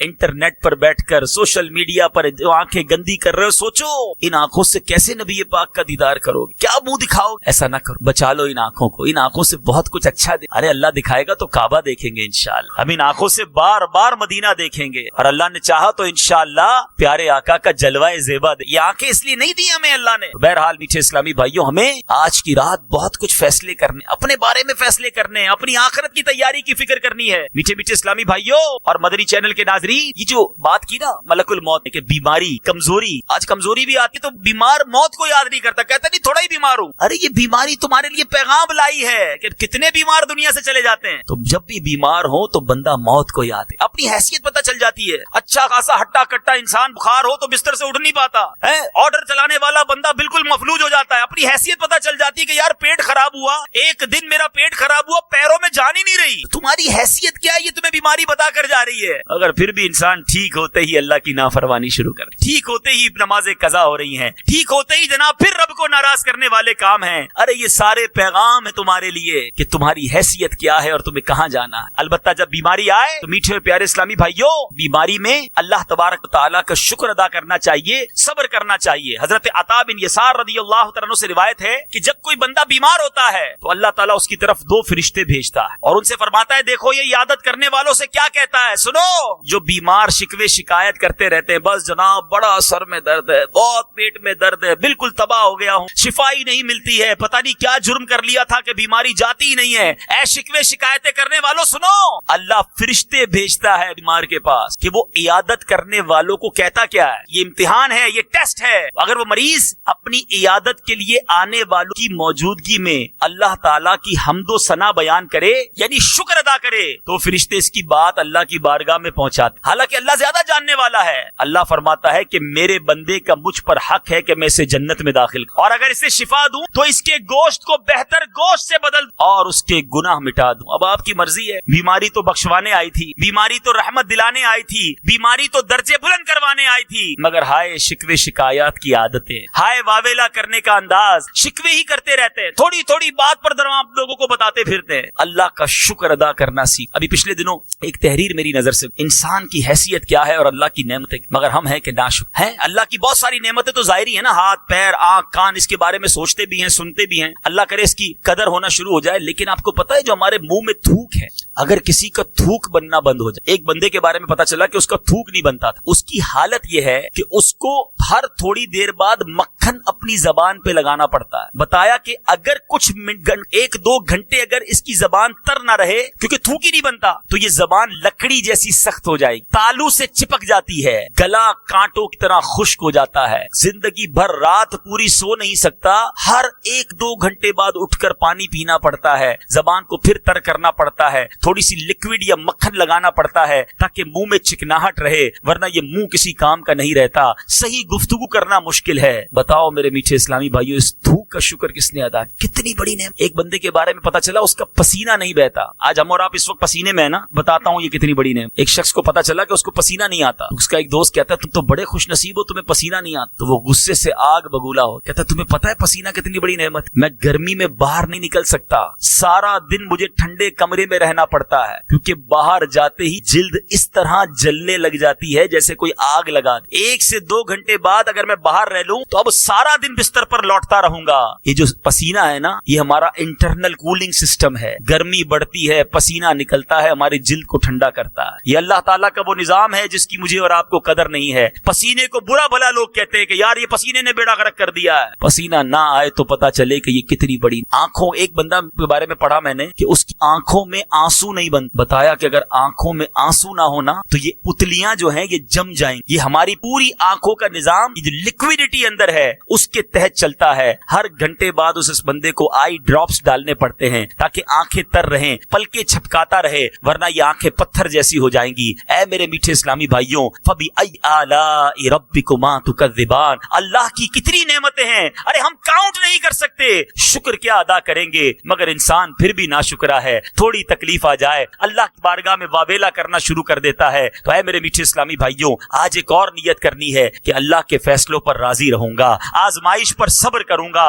انٹرنیٹ پر بیٹھ کر سوشل میڈیا پر جو آنکھیں گندی کر رہے ہو, سوچو ان آنکھوں سے کیسے نبی پاک کا دیدار کرو گے, کیا منہ دکھاؤ. ایسا نہ کرو, بچا لو ان آنکھوں کو. ان آنکھوں سے بہت کچھ اچھا ارے اللہ دکھائے گا تو کعبہ دیکھیں گے انشاءاللہ. ہم ان آنکھوں سے بار بار مدینہ دیکھیں گے, اور اللہ نے چاہا تو انشاءاللہ پیارے آقا کا جلوہ زیبا دے. یہ آنکھیں اس لیے نہیں دی ہمیں اللہ نے. بہرحال میٹھے اسلامی بھائیوں, ہمیں آج کی رات بہت کچھ فیصلے کرنے, اپنے بارے میں فیصلے کرنے, اپنی آخرت کی تیاری کی فکر کرنی ہے. میٹھے میٹھے اسلامی بھائیوں اور مدنی چینل کے ناظرین, یہ جو بات کی نا ملک الموت کہ بیماری, کمزوری, آج کمزوری بھی آتی تو بیمار موت کو یاد نہیں کرتا, کہتا نہیں تھوڑا ہی بیمار ہوں. ارے یہ بیماری تمہارے لیے پیغام لائی ہے کہ کتنے بیمار دنیا سے چلے جاتے ہیں. تو جب بھی بیمار ہو تو بندہ موت کو یاد ہے, اپنی حیثیت پتہ چل جاتی ہے. اچھا خاصا ہٹا کٹا انسان بخار ہو تو بستر سے اٹھ نہیں پاتا ہے, آرڈر چلانے والا بندہ بالکل مفلوج ہو جاتا ہے. اپنی حیثیت پتہ چل جاتی ہے کہ یار پیٹ خراب ہوا, ایک دن میرا پیٹ خراب ہوا, پیروں میں جان ہی نہیں رہی. تمہاری حیثیت کیا ہے یہ تمہیں بیماری بتا کر جا رہی ہے. اگر پھر بھی انسان ٹھیک ہوتے ہی اللہ کی نافرمانی شروع کر, ٹھیک ہوتے ہی نمازیں قضا ہو رہی ہیں, ٹھیک ہوتے ہی جناب پھر رب کو ناراض کرنے والے کام ہیں. ارے یہ سارے پیغام ہے تمہارے لیے کہ تمہاری حیثیت کیا ہے اور تمہیں کہاں جانا ہے. البتہ جب بیماری آئے تو میٹھے پیارے اسلامی بھائیوں, بیماری میں اللہ تبارک و تعالیٰ کا شکر ادا کرنا چاہیے, صبر کرنا چاہیے. حضرت عطا بن یسار رضی اللہ تعالیٰ عنہ سے روایت ہے کہ جب کوئی بندہ بیمار ہوتا ہے تو اللہ تعالیٰ اس کی طرف 2 فرشتے بھیجتا ہے اور ان سے فرماتا ہے دیکھو یہ عیادت کرنے والوں سے کیا کہتا ہے, سنو. جو بیمار شکوے شکایت کرتے رہتے ہیں, بس جناب بڑا سر میں درد ہے, بہت پیٹ میں درد ہے, بالکل تباہ ہو گیا ہوں, شفا ہی نہیں ملتی ہے, پتہ نہیں کیا جرم کر لیا تھا کہ بیماری جاتی ہی نہیں ہے, اے شکوے شکایتیں کرنے والوں سنو, اللہ فرشتے بھیجتا ہے بیمار کے پاس کہ وہ عیادت کرنے والوں کو کہتا کیا ہے. یہ امتحان ہے, یہ ٹیسٹ ہے. اگر وہ مریض اپنی عیادت کے لیے آنے والوں کی موجودگی میں اللہ تعالیٰ کی حمد و ثنا بیان کرے, یعنی شکر ادا کرے, تو فرشتے اس کی بات اللہ کی بارگاہ میں پہنچاتے. حالانکہ اللہ زیادہ جاننے والا ہے. اللہ فرماتا ہے کہ میرے بندے کا مجھ پر حق ہے کہ میں اسے جنت میں داخل کروں, اور اگر اسے شفا دوں تو اس کے گوشت کو بہتر گوشت سے بدل دوں اور اس کے گناہ مٹا دوں. اب آپ کی مرضی ہے, بیماری تو بخشوانے آئی تھی, بیماری تو رحمت دلانے آئی تھی, بیماری تو درجے بلند کروانے آئی تھی, مگر ہائے شکوے شکایات کی عادتیں, ہائے واویلا کرنے کا انداز, شکوے ہی کرتے رہتے ہیں, تھوڑی تھوڑی بات پر آپ لوگوں کو بتاتے پھرتے ہیں. اللہ کا شکر ادا کرنا سیکھ. ابھی پچھلے دنوں ایک تحریر میری نظر سے, انسان کی حیثیت کیا ہے اور اللہ کی نعمتیں, مگر ہم ہیں کہ ناشکر ہیں. اللہ کی بہت ساری نعمتیں تو ظاہری ہیں نا, ہاتھ پیر آنکھ کان, اس کے بارے میں سوچتے بھی ہیں, سنتے بھی ہیں, اللہ کرے اس کی قدر ہونا شروع ہو جائے. لیکن آپ کو پتا ہے جو ہمارے منہ میں تھوک ہے, اگر کسی کا تھوک بننا بند ہو جائے, ایک بندے کے بارے میں پتا چلا کہ اس کا تھوک نہیں بنتا تھا, اس کی حالت یہ ہے کہ اس کو ہر تھوڑی دیر بعد مکھن اپنی زبان پہ لگانا پڑتا ہے. بتایا کہ اگر کچھ 1-2 گھنٹے اگر اس کی زبان تر نہ رہے کیونکہ تھوک ہی نہیں بنتا تو یہ زبان لکڑی جیسی سخت ہو جائے گی, تالو سے چپک جاتی ہے, گلا کانٹوں کی طرح خشک ہو جاتا ہے, زندگی بھر رات پوری سو نہیں سکتا, ہر 1-2 گھنٹے بعد اٹھ کر پانی پینا پڑتا ہے, زبان کو پھر تر کرنا پڑتا ہے, تھوڑی سی لکوڈ یا مکھن لگانا پڑتا ہے تاکہ منہ میں چکناہٹ رہے, ورنہ یہ منہ کسی کام کا نہیں رہتا. صحیح گفتگو کرنا مشکل ہے. بتاؤ میرے میٹھے اسلامی بھائیو, اس تھوک کا شکر کس نے ادا, کتنی بڑی نعمت. ایک بندے کے بارے میں پتا چلا اس کا پسینہ نہیں بہتا. آج ہم اور آپ اس وقت پسینے میں ہے نا, بتاتا ہوں یہ کتنی بڑی نعمت. ایک شخص کو پتا چلا کہ اس کو پسینہ نہیں آتا, اس کا ایک دوست کہتا ہے تم تو بڑے خوش نصیب ہو, تمہیں پسینہ نہیں آتا. تو وہ غصے سے آگ بگولا ہو, کہتا ہے تمہیں پتا ہے پسینہ کتنی بڑی نعمت, میں گرمی میں باہر نہیں نکل سکتا, سارا دن مجھے ٹھنڈے کمرے میں رہنا پڑتا ہے کیونکہ باہر جاتے ہی جلد اس طرح جلنے لگ جاتی ہے جیسے کوئی آگ لگا دے. 1 سے 2 گھنٹے بعد اگر میں باہر رہ لوں تو اب سارا دن بستر پر لوٹتا رہوں گا. یہ جو پسینہ ہے نا, یہ ہمارا انٹرنل کولنگ سسٹم ہے. گرمی بڑھتی ہے, پسینہ نکلتا ہے, ہماری جلد کو ٹھنڈا کرتا ہے. یہ اللہ تعالیٰ کا وہ نظام ہے جس کی مجھے اور آپ کو قدر نہیں ہے. پسینے کو برا بھلا لوگ کہتے ہیں کہ یار یہ پسینے نے بیڑا غرق کر دیا ہے. پسینہ نہ آئے تو پتا چلے کہ یہ کتنی بڑی آنکھوں. ایک بندہ کے بارے میں پڑھا میں نے کہ اس کی آنکھوں میں آنسو نہیں بن, بتایا کہ اگر آنکھوں میں آنسو نہ ہونا تو یہ پتلیاں جو ہیں یہ جم جائیں. یہ ہماری پوری آنکھوں کا نظام, یہ جو لکوڈیٹی اندر ہے اس کے تحت چلتا ہے. ہر گھنٹے بعد اس بندے کو آئی ڈراپس ڈالنے پڑتے ہیں تاکہ آنکھیں تر رہیں, پلکیں چھپکاتا رہے, ورنہ یہ آنکھیں پتھر جیسی ہو جائیں گی. اے میرے میٹھے اسلامی بھائیوں, فَبِأَيِّ آلَاءِ رَبِّكُمَا تُكَذِّبَانِ, اللہ کی کتنی نعمتیں ہیں, ارے ہم کاؤنٹ نہیں کر سکتے. شکر کیا ادا کریں گے, مگر انسان پھر بھی ناشکرا ہے. تھوڑی تکلیف آ جائے اللہ کی بارگاہ میں واویلا کرنا شروع کر دیتا ہے. تو اے میرے میٹھے اسلامی بھائیوں, آج ایک اور نیت کرنی ہے کہ اللہ کے فیصلوں پر راضی رہوں گا, آزمائش پر صبر کروں گا.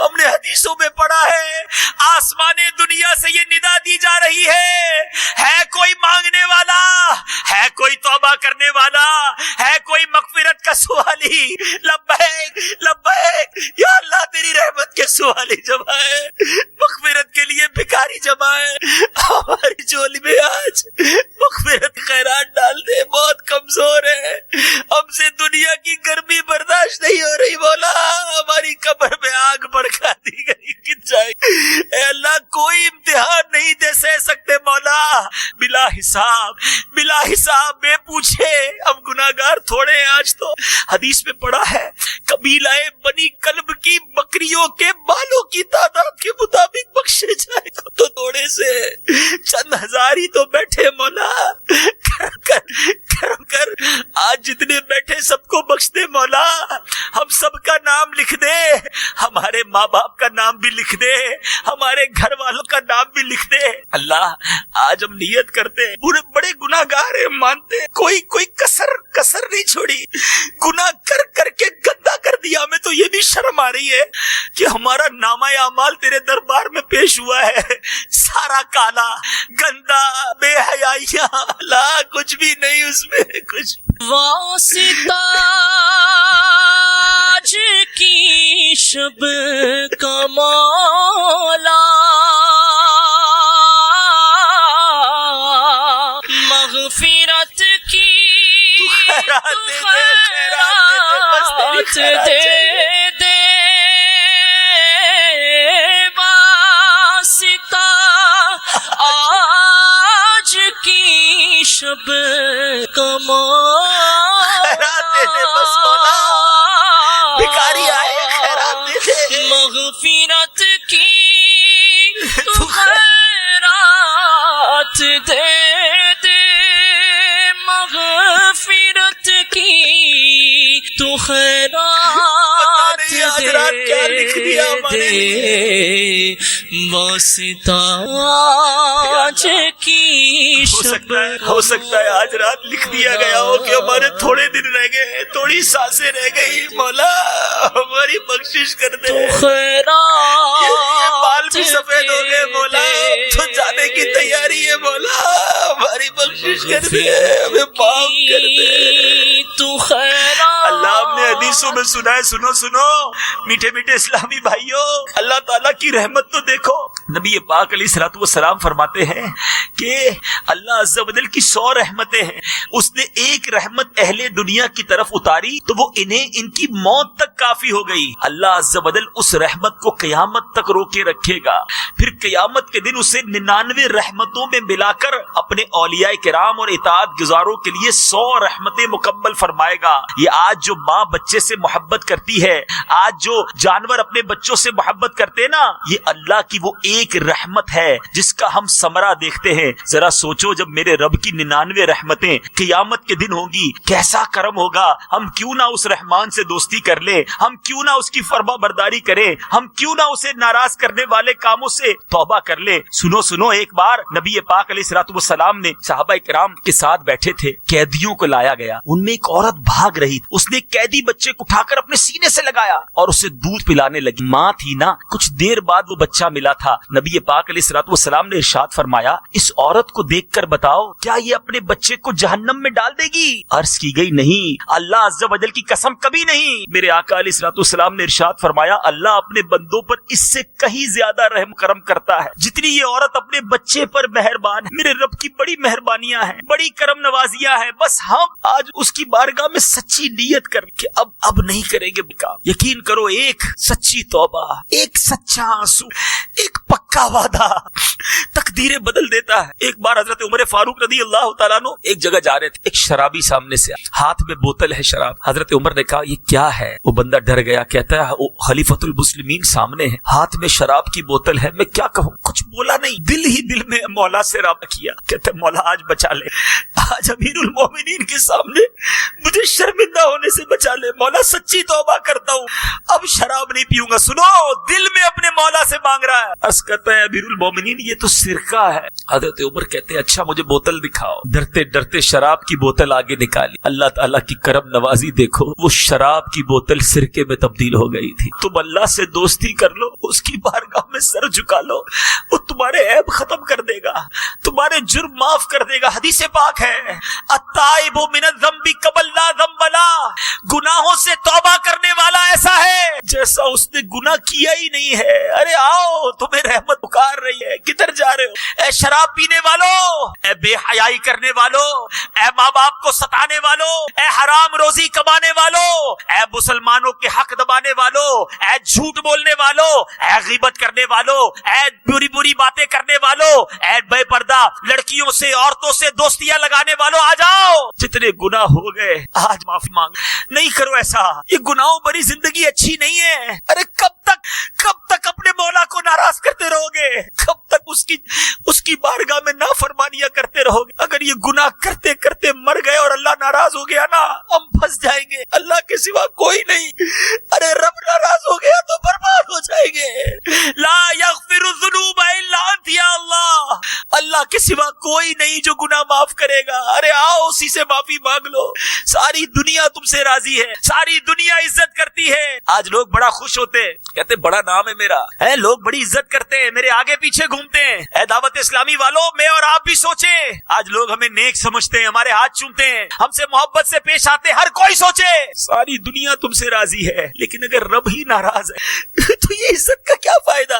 ہم نے حدیثوں میں پڑھا ہے آسمان دنیا سے یہ ندا دی جا رہی ہے کوئی مانگنے والا، ہے کوئی توبہ کرنے والا، ہے کوئی مغفرت کا سوالی؟ لبیک لبیک یا اللہ، تیری رحمت کے سوالی جمع ہے، مغفرت کے لیے بھکاری جمع ہے، ہماری جھولی میں آج مغفرت خیرات ڈال دے، بہت کمزور ہے، ہم سے دنیا کی گرمی برداشت نہیں ہو رہی مولا، ہماری قبر میں آگ بھڑکا دی گئی، کت جائے اے اللہ، کوئی امتحان نہیں دے سہ سکتے مولا، بلا حساب بے پوچھے، ہم گناہگار تھوڑے ہیں، آج تو حدیث میں پڑھا ہے قبیلہ بنی کلب کی بکریوں کے بالوں کی تعداد کے مطابق بخشے جائے تو تھوڑے سے چند ہزار ہی تو بیٹھے مولا، کرم کر آج جتنے بیٹھے سب کو بخش دے مولا، ہم سب کا نام لکھ دے، ہمارے ماں باپ کا نام بھی لکھ دے، ہمارے گھر والوں کا نام بھی لکھ دے اللہ۔ آج ہم نیت کرتے بڑے گناہگار ہیں، مانتے کوئی کسر نہیں چھوڑی، گناہ کر کے گندا کر دیا، ہمیں تو یہ بھی شرم آ رہی ہے کہ ہمارا نامہ اعمال تیرے دربار میں پیش ہوا ہے، سارا کالا گندا بے حیائیاں، اللہ کچھ بھی نہیں اس میں، کچھ واسطہ آج کی شب کا مولا، مغفرت کی خیرات دے دے، واسطہ آج کی شب کا خیرات دے دے، بس مولا بھکاری آئے خیرات دے دے، مغفرت کی تو خیرات دے دے، مغفرت کی تو خیرات دے دے، واسطہ آج کی شب۔ ہو سکتا ہے آج رات لکھ دیا گیا ہو کہ ہمارے تھوڑے دن رہ گئے، تھوڑی سانسیں رہ گئی، مولا ہماری بخشش کر دے، یہ بال بھی سفید ہو گئے مولا، تو جانے کی تیاری ہے مولا، ہماری بخشش کر دے، ہمیں معاف کر دے تو خیرات۔ اللہ ہم نے حدیثوں میں سنا ہے، سنو میٹھے میٹھے اسلامی بھائیوں، اللہ تعالیٰ کی رحمت تو دیکھو، نبی پاک علیہ الصلوۃ والسلام فرماتے ہیں کہ اللہ عز و جل کی 100 رحمتیں ہیں، اس نے ایک رحمت اہل دنیا کی طرف اتاری تو وہ انہیں ان کی موت تک کافی ہو گئی، اللہ عز و جل اس رحمت کو قیامت تک روکے رکھے گا، پھر قیامت کے دن اسے 99 رحمتوں میں ملا کر اپنے اولیاء کرام اور اطاعت گزاروں کے لیے 100 رحمتیں مکمل فرمائے گا۔ یہ آج جو ماں بچے سے محبت کرتی ہے، آج جو جانور اپنے بچوں سے محبت کرتے ہیں نا، یہ اللہ کی وہ ایک رحمت ہے جس کا ہم ثمرہ دیکھتے ہیں۔ ذرا سوچو جب میرے رب کی 99 رحمتیں قیامت کے دن ہوں گی، کیسا کرم ہوگا، ہم کیوں نہ اس رحمان سے دوستی کر لیں، ہم کیوں نہ اس کی فرما برداری کریں، ہم کیوں نہ اسے ناراض کرنے والے کاموں سے توبہ کر لیں۔ سنو ایک بار نبی پاک علیہ الصلوۃ والسلام نے صحابہ کرام کے ساتھ بیٹھے تھے، قیدیوں کو لایا گیا، ان میں ایک عورت بھاگ رہی تھی، اس نے قیدی بچے کو اٹھا کر اپنے سینے سے لگایا اور اسے دودھ پلانے لگی، ماں تھی نا، کچھ دیر بعد وہ بچہ ملا تھا، نبی پاک علیہ الصلوۃ والسلام نے ارشاد فرمایا اس عورت کو دیکھ کر بتاؤ کیا یہ اپنے بچے کو جہنم میں ڈال دے گی؟ عرض کی گئی نہیں، اللہ عز و جل کی قسم کبھی نہیں۔ میرے آقا علیہ الصلوۃ والسلام نے ارشاد فرمایا اللہ اپنے بندوں پر اس سے کہیں زیادہ رحم کرم کرتا ہے جتنی یہ عورت اپنے بچے پر مہربان ہے۔ میرے رب کی بڑی مہربانیاں ہیں، بڑی کرم نوازیاں ہیں، بس ہم آج اس کی بارگاہ میں سچی نیت کر کے اب نہیں کریں گے بکا۔ یقین کرو ایک سچی توبہ، ایک سچا آنسو، ایک پکا وعدہ تقدیریں بدل دیتا ہے۔ ایک بار حضرت عمر فاروق رضی اللہ تعالیٰ عنہ ایک جگہ جا رہے تھے، ایک شرابی سامنے سے ہاتھ میں بوتل ہے شراب، حضرت عمر نے کہا یہ کیا ہے؟ وہ بندہ ڈر گیا، کہتا ہے خلیفۃ المسلمین سامنے ہے، ہاتھ میں شراب کی بوتل ہے، میں کیا کہوں؟ کچھ بولا نہیں، دل ہی دل میں مولا سے رابطہ کیا، کہتے مولا آج بچا لے، آج امیر المومنین کے سامنے مجھے شرمندہ ہونے سے بچا لے۔ لے، مولا سچی توبہ کرتا ہوں، اب شراب نہیں پیوں گا. سنو، دل میں اپنے مولا سے مانگ رہا ہے. عرض کرتا ہے امیر المومنین یہ تو سرقہ ہے. حضرت عمر کہتے ہیں اچھا مجھے بوتل دکھاؤ. ڈرتے ڈرتے شراب کی بوتل آگے نکالی. اللہ تعالیٰ کی کرم نوازی دیکھو، وہ شراب کی بوتل سرکے میں تبدیل ہو گئی تھی. تم اللہ سے دوستی کر لو، اس کی بارگاہ میں سر جھکا لو، وہ تمہارے عیب ختم کر دے گا، تمہارے جرم معاف کر دے گا. حدیث پاک ہے التائب من الذنب قبل لا ذنب له، گناہوں سے توبہ کرنے والا ایسا ہے جیسا اس نے گناہ کیا ہی نہیں ہے. ارے آؤ، تمہیں رحمت پکار رہی ہے، کدھر جا رہے ہو؟ اے شراب پینے والو، اے بے حیائی کرنے والو، اے ماں باپ کو ستانے والو، اے حرام روزی کمانے والو، اے مسلمانوں کے حق دبانے والو، اے جھوٹ بولنے والو، اے غیبت کرنے والو، اے بری بری باتیں کرنے والو، اے بے پردہ لڑکیوں سے عورتوں سے دوستیاں لگانے والو، آ جاؤ. جتنے گناہ ہو گئے آج معافی مانگ. نہیں کرو ایسا، یہ گناہوں بری زندگی اچھی نہیں ہے. ارے کب تک اپنے مولا کو ناراض کرتے رہو گے؟ کب تک اس کی بارگاہ میں نافرمانیاں کرتے رہو گے؟ اگر یہ گناہ کرتے کرتے مر گئے اور اللہ ناراض ہو گیا نا، ہم پھنس جائیں گے. اللہ کے سوا کوئی نہیں. ارے رب ناراض ہو گیا تو برباد ہو جائیں گے. لا یغفر الذنوب الا انت یا اللہ، اللہ کے سوا کوئی نہیں جو گناہ معاف کرے گا. ارے آؤ اسی سے معافی مانگ لو. ساری دنیا تم سے راضی ہے، ساری دنیا عزت کرتی ہے. آج لوگ بڑا خوش ہوتے ہیں، کہتے بڑا نام ہے میرا، ہے لوگ بڑی عزت کرتے ہیں، میرے آگے پیچھے گھومتے ہیں. اے دعوت اسلامی والوں، میں اور آپ بھی سوچیں، آج لوگ ہمیں نیک سمجھتے ہیں، ہمارے ہاتھ چومتے ہیں، ہم سے محبت سے پیش آتے ہیں. ہر کوئی سوچے ساری دنیا تم سے راضی ہے، لیکن اگر رب ہی ناراض ہے تو یہ عزت کا کیا فائدہ؟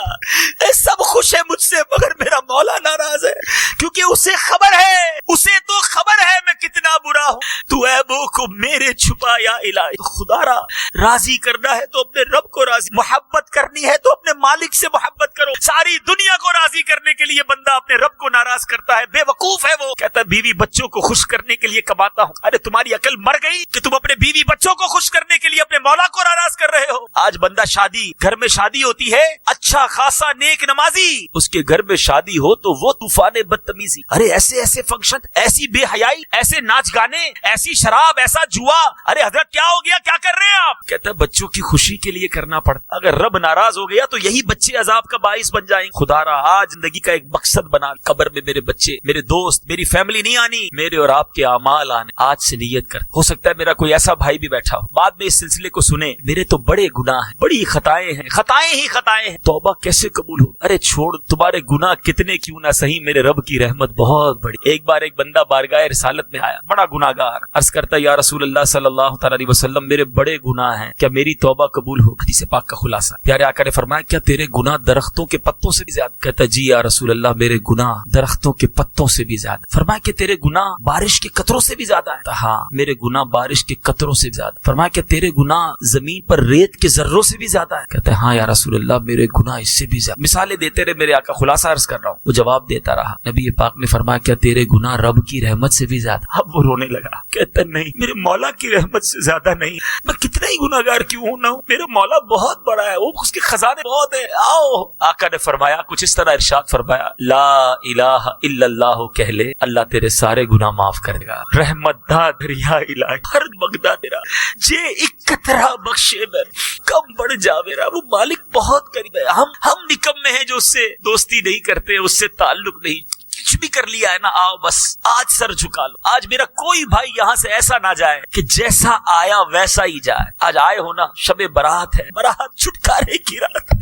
اے سب خوش ہے مجھ سے مگر میرا مولا ناراض ہے، کیونکہ اسے خبر ہے، اسے تو خبر ہے میں کتنا برا ہوں. تو عیبوں کو میرے چھپا یا الہی. خدا را راضی کرنا ہے تو اپنے رب کو راضی، محبت کرنی ہے تو اپنے مالک سے محبت کرو. ساری دنیا کو راضی کرنے کے لیے بندہ اپنے رب کو ناراض کرتا ہے. بے وقوف ہے وہ. کہتا ہے بیوی بچوں کو خوش کرنے کے لیے کماتا ہوں. ارے تمہاری عقل مر گئی کہ تم اپنے بیوی بچوں کو خوش کرنے کے لیے اپنے مولا کو ناراض کر رہے ہو. آج بندہ شادی گھر میں شادی ہوتی ہے، اچھا خاصا نیک نمازی، اس کے گھر میں شادی ہو تو وہ طوفان بدتمیزی. ارے ایسے فنکشن، ایسی بے حیائی، ایسے ناچ گانے، ایسی شراب، ایسا جوا. ارے حضرت کیا ہو گیا، کیا کر رہے ہیں آپ؟ کہتا ہے بچوں کی خوشی کے لیے کرنا پڑتا. اگر رب ناراض ہو گیا تو یہی بچے عذاب کا باعث بن جائیں. خدا را آج زندگی کا ایک مقصد بنا، قبر میں میرے بچے، میرے دوست، میری فیملی نہیں آنی، میرے اور آپ کے اعمال آنے. آج سے نیت کر. ہو سکتا ہے میرا کوئی ایسا بھائی بھی بیٹھا ہو بعد میں اس سلسلے کو سنے، میرے تو بڑے گناہ ہیں، بڑی خطائیں ہیں، خطائیں ہی خطائیں ہیں، توبہ کیسے قبول ہو؟ ارے چھوڑ، تمہارے گناہ کتنے کیوں نہ صحیح، میرے رب کی رحمت بہت بڑی. ایک بار ایک بندہ بارگاہ رسالت میں آیا، بڑا گناہگار، عرض کرتا یا رسول اللہ صلی اللہ تعالی علیہ وسلم میرے بڑے گناہ ہیں، کیا میری توبہ قبول ہو؟ حدیث پاک کا خلاصہ. پیارے آقا نے فرمایا کیا تیرے گناہ درختوں کے پتوں سے بھی زیادہ؟ کہتا جی یا رسول اللہ میرے گناہ درختوں کے پتوں سے بھی زیادہ. فرمایا کہ تیرے گناہ بارش کے قطروں سے بھی زیادہ ہے؟ ہاں میرے گناہ بارش کے قطروں سے بھی زیادہ. فرمایا کہ تیرے گناہ زمین پر ریت کے ذروں سے بھی زیادہ ہے؟ کہتا ہے ہاں یا رسول اللہ میرے گناہ اس سے بھی زیادہ. مثالیں دیتے رہے میرے آقا، خلاصہ عرض کر رہا ہوں. وہ جواب دیتا رہا. نبی پاک نے فرمایا کیا تیرے گناہ رب کی رحمت سے بھی زیادہ؟ اب وہ رونے لگا، کہتا نہیں میرے مولا کی رحمت سے زیادہ نہیں، میں کتنا ہی گناہگار کیوں ہوں نہ ہوں، میرا مولا بہت بڑا ہے، وہ اس کے خزانے بہت ہے. آؤ. آقا نے فرمایا کچھ اس طرح ارشاد فرمایا لا الہ الا اللہ کہہ لے، اللہ تیرے سارے گناہ معاف کرے گا. رحمت دا دریا الہی ہر مگدا تیرا، جے ایک قطرہ بخشے میں کم بڑھ جا میرا. وہ مالک بہت قریب ہے. ہم نکمے ہیں جو اس سے دوستی نہیں کرتے، اس سے تعلق نہیں. کچھ بھی کر لیا ہے نا، آؤ بس آج سر جھکا لو. آج میرا کوئی بھائی یہاں سے ایسا نہ جائے کہ جیسا آیا ویسا ہی جائے. آج آئے ہو نا، شب برات ہے، برات چھٹکارے کی رات.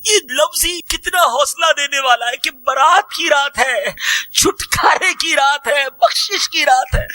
یہ لفظ ہی کتنا حوصلہ دینے والا ہے کہ برات کی رات ہے، چھٹکارے کی رات ہے، بخشش کی رات ہے.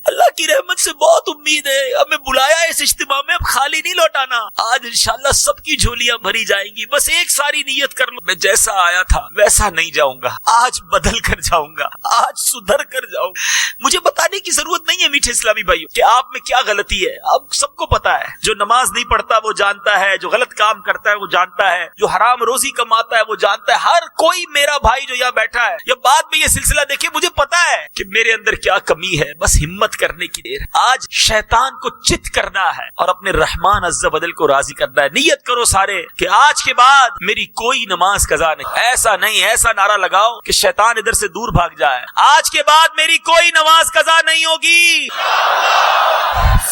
اللہ کی رحمت سے بہت امید ہے. ہمیں بلایا اس اجتماع میں، اب خالی نہیں لوٹانا. آج انشاءاللہ سب کی جھولیاں بھری جائیں گی. بس ایک ساری نیت کر لو، میں جیسا آیا تھا ویسا نہیں جاؤں گا، آج بدل کر جاؤں گا، آج سدھر کر جاؤں. مجھے بتانے کی ضرورت نہیں ہے میٹھے اسلامی بھائیوں کہ آپ میں کیا غلطی ہے. آپ سب کو پتا ہے، جو نماز نہیں پڑھتا وہ جانتا ہے، جو غلط کام کرتا ہے وہ جانتا ہے، جو حرام روزی کماتا ہے وہ جانتا ہے. ہر کوئی میرا بھائی جو یہاں بیٹھا ہے یا بعد میں یہ سلسلہ دیکھے، مجھے پتا ہے کہ میرے اندر کیا کمی ہے. بس ہمت کرنے کی دیر. آج شیطان کو چت کرنا ہے اور اپنے رحمان عز و جل کو راضی کرنا ہے. نیت کرو سارے کہ آج کے بعد میری کوئی نماز قضا نہیں. ایسا نہیں، ایسا نعرہ لگاؤ کہ شیطان ادھر سے دور بھاگ جائے. آج کے بعد میری کوئی نماز قضا نہیں ہوگی.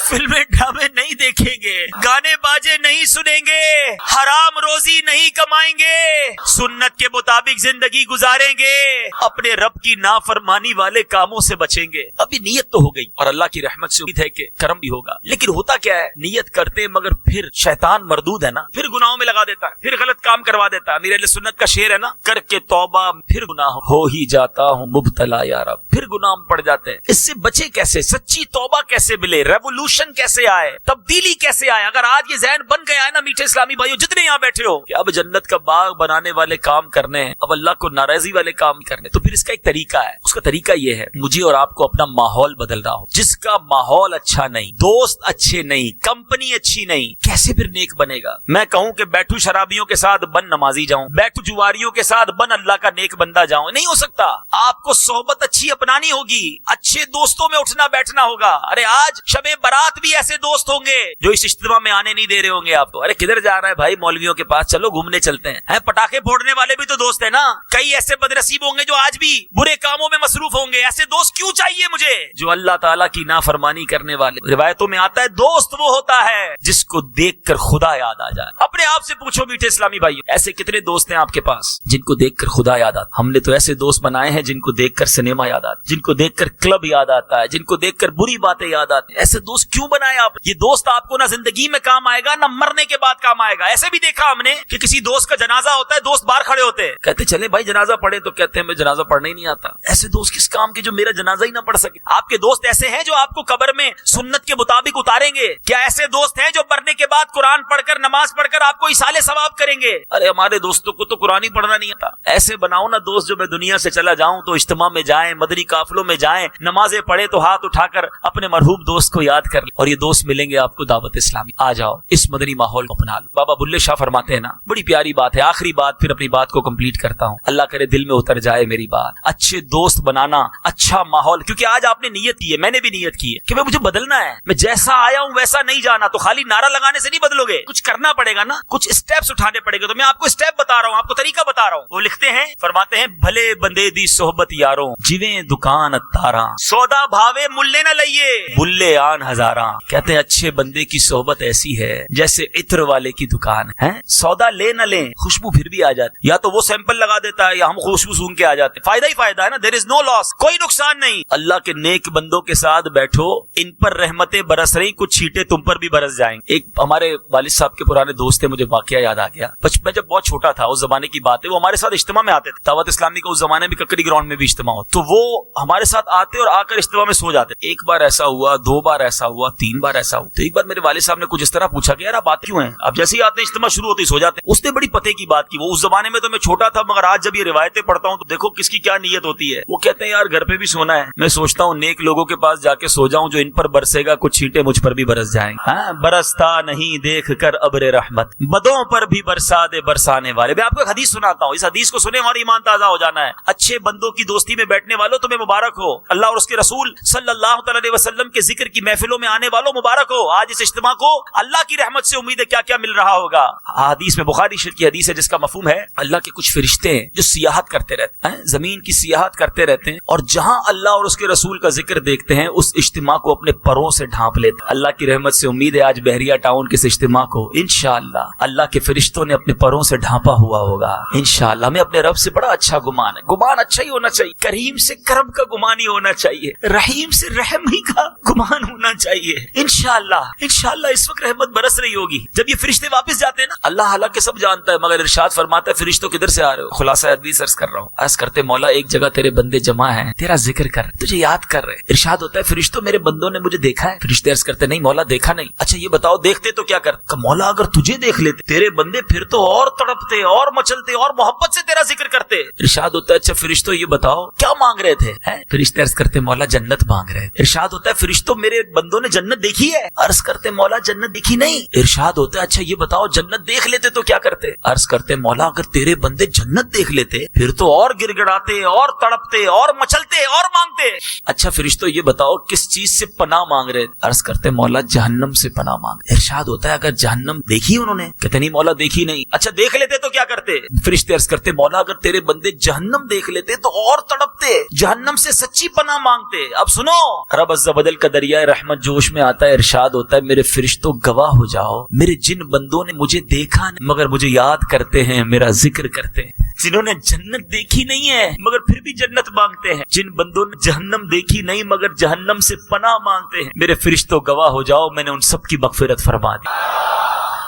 فلمیں ڈرامے نہیں دیکھیں گے, گانے باجے نہیں سنیں گے, حرام روزی نہیں کمائیں گے, سنت کے مطابق زندگی گزاریں گے, اپنے رب کی نافرمانی والے کاموں سے بچیں گے. ابھی نیت تو ہو گئی اور اللہ کی رحمت سے امید ہے کہ کرم بھی ہوگا, لیکن ہوتا کیا ہے, نیت کرتے مگر پھر شیطان مردود ہے نا, پھر گناہوں میں لگا دیتا ہے, پھر غلط کام کروا دیتا ہے. میرے اہل سنت کا شعر ہے نا, کر کے توبہ پھر گناہ ہو ہی جاتا ہوں مبتلا یا رب, پھر گناہ پڑ جاتے ہیں. اس سے بچے کیسے, سچی توبہ کیسے ملے, ریولوشن کیسے آئے, تبدیلی کیسے آئے؟ اگر آج یہ ذہن بن گیا ہے نا میٹھے اسلامی بھائیوں جتنے یہاں بیٹھے ہو کہ اب جنت کا باغ بنانے والے کام کرنے ہیں, اب اللہ کو ناراضی والے کام کرنے, تو پھر اس کا ایک طریقہ ہے. اس کا طریقہ یہ ہے, مجھے اور آپ کو اپنا ماحول بدلنا ہو. جس کا ماحول اچھا نہیں, دوست اچھے نہیں, کمپنی اچھی نہیں, کیسے پھر نیک بنے گا؟ میں کہوں کہ بیٹھو شرابیوں کے ساتھ بن نمازی جاؤں, بیٹھو جواریوں کے ساتھ بن اللہ کا نیک بندہ جاؤں, نہیں ہو سکتا. آپ کو صحبت اچھی اپنانی ہوگی, اچھے دوستوں میں اٹھنا بیٹھنا ہوگا. ارے آج شب برات بھی ایسے دوست ہوں گے جو اس اجتماع میں آنے نہیں دے رہے ہوں گے آپ کو. ارے کدھر جا رہا ہے بھائی, مولویوں کے پاس چلو گھومنے چلتے ہیں. پٹاخے پھوڑنے والے بھی تو دوست ہیں نا. کئی ایسے بدنصیب ہوں گے جو آج بھی برے کاموں میں مصروف ہوں گے. ایسے دوست کیوں چاہیے مجھے جو اللہ تعالیٰ کی نافرمانی کرنے والے. روایتوں میں آتا ہے دوست وہ ہوتا ہے جس کو دیکھ کر خدا یاد آ جائے. اپنے آپ سے پوچھو میٹھے اسلامی بھائیو, ایسے کتنے دوست ہیں آپ کے پاس جن کو دیکھ کر خدا یاد آتا؟ ہم نے تو ایسے دوست بنائے ہیں جن کو دیکھ کر سنیما یاد آتا, جن کو دیکھ کر کلب یاد آتا ہے, جن کو دیکھ کر بری باتیں یاد آتی. ایسے دوست کیوں بنائے آپ؟ یہ دوست آپ کو نہ زندگی میں کام آئے گا نہ مرنے کے بعد کام آئے گا. ایسے بھی دیکھا ہم نے کہ کسی دوست کا جنازہ ہوتا ہے, دوست باہر کھڑے ہوتے ہیں, کہتے چلے بھائی جنازہ پڑھے, تو کہتے ہیں میں جنازہ پڑھنا ہی نہیں آتا. ایسے دوست کس کام کے جو میرا جنازہ ہی نہ پڑھ سکے؟ آپ کے دوست ایسے ہیں جو آپ کو قبر میں سنت کے مطابق اتاریں گے؟ کیا ایسے دوست ہیں جو مرنے کے بعد قرآن پڑھ کر نماز پڑھ کر آپ کو ایصال ثواب کریں گے؟ ارے ہمارے دوستوں کو تو قرآن ہی پڑھنا نہیں آتا. ایسے بناؤ نا دوست جو میں دنیا سے چلا جاؤں تو اجتماع میں جائیں, مدنی قافلوں میں جائیں, نمازیں پڑھے تو ہاتھ اٹھا کر اپنے مرحوم دوست کو یاد کر لیں. اور یہ دوست ملیں گے آپ کو دعوت اسلامی. آ جاؤ اس مدنی ماحول کو اپنا لو. بابا بلے شاہ فرماتے ہیں نا, بڑی پیاری بات ہے, آخری بات پھر اپنی بات کو کمپلیٹ کرتا ہوں, اللہ کرے دل میں اتر جائے میری بات. اچھے دوست بنانا, اچھا ماحول, کیونکہ آج آپ نے نیت کی ہے, میں نے بھی نیت کی ہے کہ مجھے بدلنا ہے, میں جیسا آیا ہوں ویسا نہیں جانا. تو خالی نعرہ لگانے سے نہیں بدلو گے, کچھ کرنا پڑے گا نا, کچھ اسٹیپس اٹھانے پڑے گا. تو میں آپ کو اسٹیپ بتا رہا ہوں, آپ کو طریقہ بتا رہا ہوں. وہ لکھتے ہیں, فرماتے ہیں, بھلے بندے دی صحبت یاروں جویں دکان اتاراں, سودا بھاوے ملے نہ لئیے بلے آن ہزاراں. کہتے ہیں اچھے بندے کی صحبت ایسی ہے جیسے عطر والے کی دکان ہے, سودا لے نہ لیں خوشبو پھر بھی آ جاتی, یا تو وہ سیمپل لگا دیتا ہے یا ہم خوشبو سونگ کے آ جاتے. فائدہ ہی فائدہ ہے نا, دیر از نو لاس, کوئی نقصان نہیں. اللہ کے نیک بندوں کے ساتھ بیٹھو, ان پر رحمتیں برس رہی, کچھ چھیٹے تم پر بھی برس جائیں. ایک ہمارے والد صاحب کے پرانے دوست تھے, مجھے واقعہ یاد آ گیا. میں جب بہت چھوٹا تھا, اس زمانے کی بات ہے, وہ ہمارے ساتھ اجتماع میں آتے تھے. دعوت اسلامی کا اس زمانے میں ککڑی گراؤنڈ میں بھی اجتماع ہوتا, تو وہ ہمارے ساتھ آتے اور آ کر اجتماع میں سو جاتے. ایک بار ایسا ہوا, 2 بار ایسا ہوا, 3 بار ایسا ہوا. تو ایک بار میرے والد صاحب نے کچھ اس طرح پوچھا کہ یار آپ آتے کیوں ہیں؟ اب جیسے ہی آتے ہیں اجتماع شروع ہوتے ہی سو جاتے ہیں. اس نے بڑی پتے کی بات کی. وہ اس زمانے میں تو میں چھوٹا تھا, مگر آج جب یہ روایتیں پڑھتا ہوں تو دیکھو کس کی کیا نیت ہوتی ہے. وہ کہتے ہیں یار گھر پہ بھی سونا ہے, میں سوچتا ہوں نیک لوگوں کے پاس جا کے سو جاؤں جو ان پر برسے گا, کچھ چھینٹے مجھ پر بھی برس جائیں گے. برستا نہیں دیکھ کر ابر رحمت, بدوں پر بھی برسا دے برسانے والے. میں آپ کو ایک حدیث سناتا ہوں, اس حدیث کو سنیں اور ایمان تازہ ہو جانا ہے. اچھے بندوں کی دوستی میں بیٹھنے والوں تمہیں مبارک ہو, اللہ اور اس کے رسول صلی اللہ تعالی علیہ وسلم کے ذکر کی محفلوں میں آنے والوں مبارک ہو. آج اس اجتماع کو اللہ کی رحمت سے امید ہے کیا کیا مل رہا ہوگا. حدیث میں بخاری شریف کی حدیث ہے جس کا مفہوم ہے اللہ کے کچھ فرشتے ہیں جو سیاحت کرتے رہتے ہیں, زمین کی سیاحت کرتے رہتے ہیں, اور جہاں اللہ اور اس کے رسول کا ذکر دیکھتے ہیں اس اجتماع کو اپنے پروں سے ڈھانپ لیتے ہیں. اللہ کی رحمت سے امید ہے آج بحریہ ٹاؤن کے اس اجتماع کو انشاءاللہ اللہ کے فرشتوں نے اپنے پروں سے ڈھانپا ہوا ہوگا انشاءاللہ. ہمیں اپنے رب سے بڑا اچھا گمان ہے, گمان اچھا ہی ہونا چاہیے, کریم سے کرم کا گمان ہی ہونا چاہیے, رحیم سے رحم ہی کا گمان ہونا چاہیے. انشاءاللہ اس وقت رحمت برس رہی ہوگی جب یہ فرشتے واپس جاتے ہیں نا. اللہ حالانکہ سب جانتا ہے, مگر ارشاد فرماتا ہے فرشتوں کدھر سے آ رہے ہو؟ خلاصہ حدیث عرض کر رہا ہوں, عرض کرتے مولا ایک جگہ تیرے بندے جمع ہیں, تیرا ذکر کر, تجھے یاد کر رہے. ارشاد ہوتا ہے فرشتوں میرے بندوں نے مجھے دیکھا ہے. فرشتے عرض کرتے نہیں مولا دیکھا نہیں. اچھا یہ بتاؤ دیکھتے تو کیا کرتے؟ مولا اگر تجھے دیکھ لیتے تیرے بندے پھر تو اور تڑپتے اور مچلتے اور محبت سے تیرا ذکر کرتے. ارشاد ہوتا ہے اچھا فرشتوں یہ بتاؤ کیا مانگ رہے تھے؟ فرشتے عرض کرتے مولا جنت مانگ رہے. ارشاد ہوتا ہے فرشتوں میرے بندوں نے جنت دیکھی ہے؟ عرض کرتے مولا جنت دیکھی نہیں. ارشاد ہوتا ہے اچھا یہ بتاؤ جنت دیکھ لیتے تو کیا کرتے؟ عرض کرتے مولا اگر تیرے بندے جنت دیکھ لیتے پھر تو اور گر گڑاتے اور تڑپتے اور مچلتے اور مانگتے. اچھا فرشتوں یہ بتاؤ کس چیز سے پناہ مانگ رہے؟ عرض کرتے مولا جہنم سے پناہ مانگ. ارشاد ہوتا ہے اگر جہنم دیکھی انہوں نے؟ کہتے نہیں مولا دیکھی نہیں. اچھا دیکھ لیتے تو کیا کرتے؟ فرشتے عرض کرتے مولا اگر تیرے بندے جہنم دیکھ لیتے تو اور تڑپتے, جہنم سے سچی پناہ مانگتے. اب سنو, رب عز و جل کا دریائے رحمت جوش میں آتا ہے، ارشاد ہوتا ہے میرے فرشتوں گواہ ہو جاؤ، میرے جن بندوں نے مجھے دیکھا نہیں مگر مجھے یاد کرتے ہیں، میرا ذکر کرتے ہیں، جنہوں نے جنت دیکھی نہیں ہے مگر پھر بھی جنت مانگتے ہیں، جن بندوں نے جہنم دیکھی نہیں مگر جہنم سے پناہ مانگتے ہیں، میرے فرشتوں گواہ ہو جاؤ میں نے ان سب کی مغفرت فرما دی۔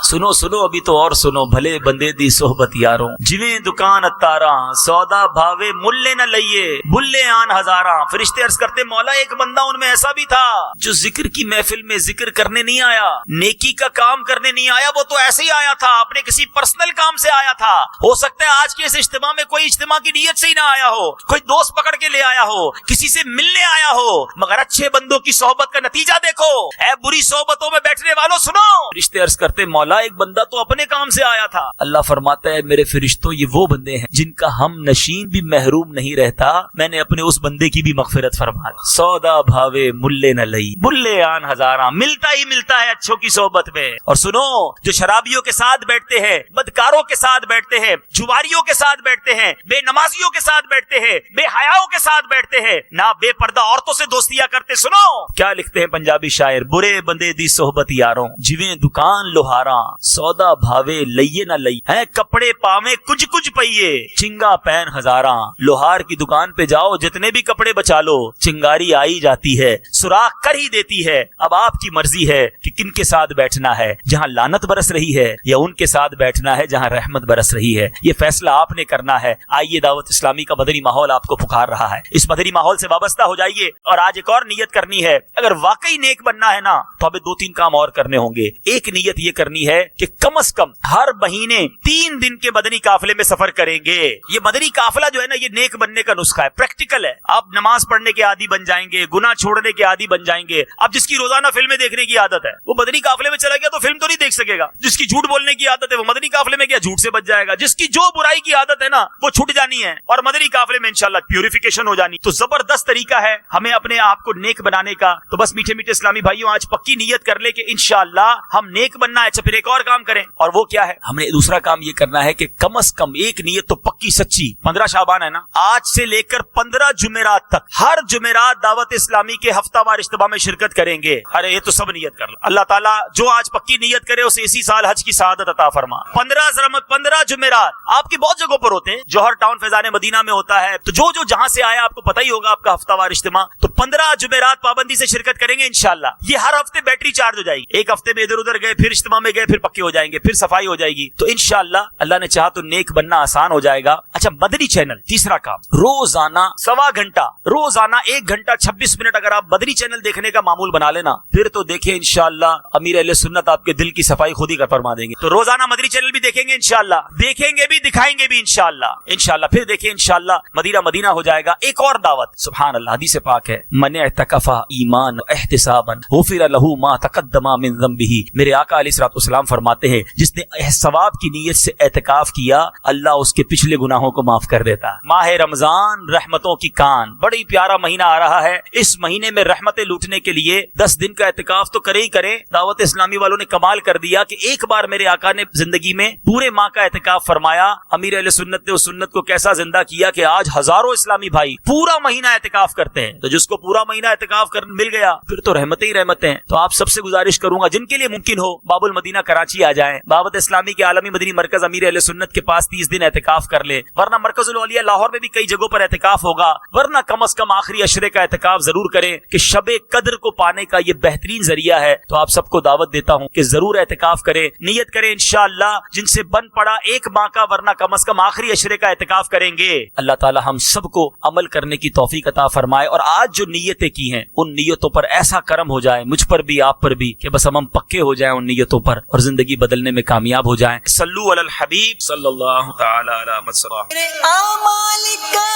سنو سنو ابھی تو اور سنو، بھلے بندے دی صحبت یاروں، جویں دکان اتاراں سودا بھاوے ملے نہ لئیے بلے آن ہزاراں۔ فرشتے عرض کرتے مولا ایک بندہ ان میں ایسا بھی تھا جو ذکر کی محفل میں ذکر کرنے نہیں آیا، نیکی کا کام کرنے نہیں آیا، وہ تو ایسے ہی آیا تھا، اپنے کسی پرسنل کام سے آیا تھا۔ ہو سکتا ہے آج کے اس اجتماع میں کوئی اجتماع کی نیت سے ہی نہ آیا ہو، کوئی دوست پکڑ کے لے آیا ہو، کسی سے ملنے آیا ہو، مگر اچھے بندوں کی صحبت کا نتیجہ دیکھو۔ اے بری صحبتوں میں بیٹھنے والوں سنو، فرشتے عرض کرتے مولا ایک بندہ تو اپنے کام سے آیا تھا۔ اللہ فرماتا ہے میرے فرشتوں یہ وہ بندے ہیں جن کا ہم نشین بھی محروم نہیں رہتا، میں نے اپنے اس بندے کی بھی مغفرت فرما دی۔ سودا بھاوے ملے نہ لئی بلے آن ہزاراں، ملتا ہی ملتا ہے اچھوں کی صحبت میں۔ اور سنو جو شرابیوں کے ساتھ بیٹھتے ہیں، بدکاروں کے ساتھ بیٹھتے ہیں، جواریوں کے ساتھ بیٹھتے ہیں، بے نمازیوں کے ساتھ بیٹھتے ہیں، بے حیاؤں کے ساتھ بیٹھتے ہیں، نہ بے پردہ عورتوں سے دوستیاں کرتے، سنو کیا لکھتے ہیں پنجابی شاعر، برے بندے دی صحبت یاروں جویں دکان لوہاراں، سودا بھاوے لئیے نہ لئی ہے کپڑے پاویں کچھ کچھ پئیے چنگا پین ہزاراں۔ لوہار کی دکان پہ جاؤ جتنے بھی کپڑے بچا لو، چنگاری آئی جاتی ہے، سوراخ کر ہی دیتی ہے۔ اب آپ کی مرضی ہے کہ کن کے ساتھ بیٹھنا ہے، جہاں لعنت برس رہی ہے یا ان کے ساتھ بیٹھنا ہے جہاں رحمت برس رہی ہے، یہ فیصلہ آپ نے کرنا ہے۔ آئیے دعوت اسلامی کا مدنی ماحول آپ کو پکار رہا ہے، اس مدنی ماحول سے وابستہ ہو جائیے۔ اور آج ایک اور نیت کرنی ہے، اگر واقعی نیک بننا ہے نا تو ابھی 2-3 کام اور کرنے ہوں گے۔ ایک نیت یہ کرنی ہے کہ کم از کم ہر مہینے 3 دن کے مدنی قافلے میں سفر کریں گے۔ یہ مدنی قافلہ جو ہے نا یہ نیک بننے کا نسخہ ہے، پریکٹیکل ہے۔ آپ نماز پڑھنے کے عادی بن جائیں گے، گناہ چھوڑنے کے عادی بن جائیں گے۔ اب جس کی روزانہ فلمیں دیکھنے کی عادت ہے وہ مدنی قافلے میں چلا گیا تو فلم تو نہیں دیکھ سکے گا، جس کی جھوٹ بولنے کی عادت ہے وہ مدنی قافلے میں گیا جھوٹ سے بچ جائے گا، جس کی جو برائی کی عادت ہے نا وہ چھٹ جانی ہے اور مدنی قافلے میں انشاءاللہ پیوریفیکیشن ہو جانی۔ تو زبردست طریقہ ہے ہمیں اپنے آپ کو نیک بنانے کا۔ تو بس میٹھے میٹھے اسلامی بھائیوں آج پکی نیت کر لے کہ انشاءاللہ ہم نیک بننا ہے۔ اچھا پھر ایک اور کام کریں، اور وہ کیا ہے، ہم نے دوسرا کام یہ کرنا ہے کہ کم از کم ایک نیت تو پکی سچی، 15 شعبان ہے نا، آج سے لے کر 15 جمعرات تک ہر جمعرات دعوت اسلامی کے ہفتہ وار اجتماع میں شرکت کریں گے۔ ارے یہ تو سب نیت کر لو، اللہ تعالیٰ جو آج پکی نیت کرے اسے اسی سال حج کی سعادت عطا فرما۔ 15 جمعرات آپ کی بہت جگہوں پر ہوتے ہیں، جوہر ٹاؤن فیضان مدینہ میں ہوتا ہے، تو جو جہاں سے آیا آپ کو پتہ ہی ہوگا آپ کا ہفتہ وار اجتماع، تو 15 جمعرات پابندی سے شرکت کریں گے انشاءاللہ۔ یہ ہر ہفتے بیٹری چارج ہو جائے گی، ایک ہفتے میں ادھر ادھر گئے پھر اجتماع میں گئے پھر پکے ہو جائیں گے، پھر صفائی ہو جائے گی، تو انشاءاللہ اللہ نے چاہا تو نیک بننا آسان ہو جائے گا۔ اچھا مدنی چینل، تیسرا کام، روزانہ 1.25 گھنٹہ، روزانہ 1 گھنٹہ 26 منٹ اگر آپ مدنی چینل دیکھنے کا معمول بنا لینا، پھر تو دیکھیں انشاءاللہ امیر اہل سنت آپ کے دل کی صفائی خود ہی کر فرما دیں گے۔ تو روزانہ مدنی چینل بھی دیکھیں گے انشاءاللہ، دیکھیں گے بھی دکھائیں گے بھی انشاءاللہ پھر دیکھیں انشاءاللہ مدینہ مدینہ ہو جائے گا۔ ایک اور دعوت، سبحان اللہ، حدیث پاک ہے، من اعتکف ایمان احتسابا غفر له ما تقدم من ذنبه۔ میرے آقا علیہ الصلوۃ والسلام فرماتے ہیں جس نے ثواب کی نیت سے اعتکاف کیا اللہ اس کے پچھلے گناہوں کو معاف کر دیتا ہے۔ ماہ رمضان رحمتوں کی کان، بڑی پیارا مہینہ آ رہا ہے، اس مہینے میں رحمتیں لوٹنے کے لیے 10 دن کا اعتکاف تو کرے ہی کرے۔ دعوت اسلامی والوں نے کمال کر دیا کہ ایک بار میرے آقا نے زندگی میں پورے ماہ کا اعتکاف فرمایا۔ امیر اہل سنت نے اس سنت کو کیسا زندہ کیا کہ آج ہزاروں اسلامی بھائی پورا مہینہ اعتکاف کرتے ہیں۔ تو جس کو پورا مہینہ اعتکاف مل گیا پھر تو رحمتیں ہی رحمتیں۔ تو آپ سب سے گزارش کروں گا جن کے لیے ممکن ہو باب المدینہ کراچی آ جائیں، دعوت اسلامی کے عالمی مدنی مرکز امیر اہل سنت کے پاس 30 دن اعتکاف کر لے، ورنہ مرکز الاولیاء لاہور میں بھی کئی جگہوں پر اعتکاف ہوگا، ورنہ کم از کم آخری عشرے کا اعتکاف ضرور کریں کہ شب قدر کو پانے کا یہ بہترین ذریعہ ہے۔ تو آپ سب کو دعوت دیتا ہوں کہ ضرور اعتکاف کریں، نیت کریں انشاءاللہ، جن سے بن پڑا ایک ماہ کا ورنہ کم از کم آخری عشرے کا اعتکاف کریں گے۔ اللہ تعالی ہم سب کو عمل کرنے کی توفیق عطا فرمائے، اور آج جو نیتیں کی ہیں ان نیتوں پر ایسا کرم ہو جائے مجھ پر بھی آپ پر بھی کہ بس ہم پکے ہو جائیں ان نیتوں پر اور زندگی بدلنے میں کامیاب ہو جائیں۔ صلو علی الحبیب صلی اللہ تعالی علی محمد۔ اعمال کا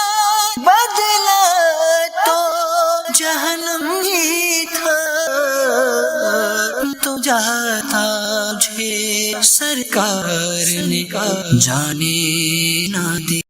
بدلہ تو جہنم ہی تھا، تو جاتا مجھے سرکار نے جانے نہ دی۔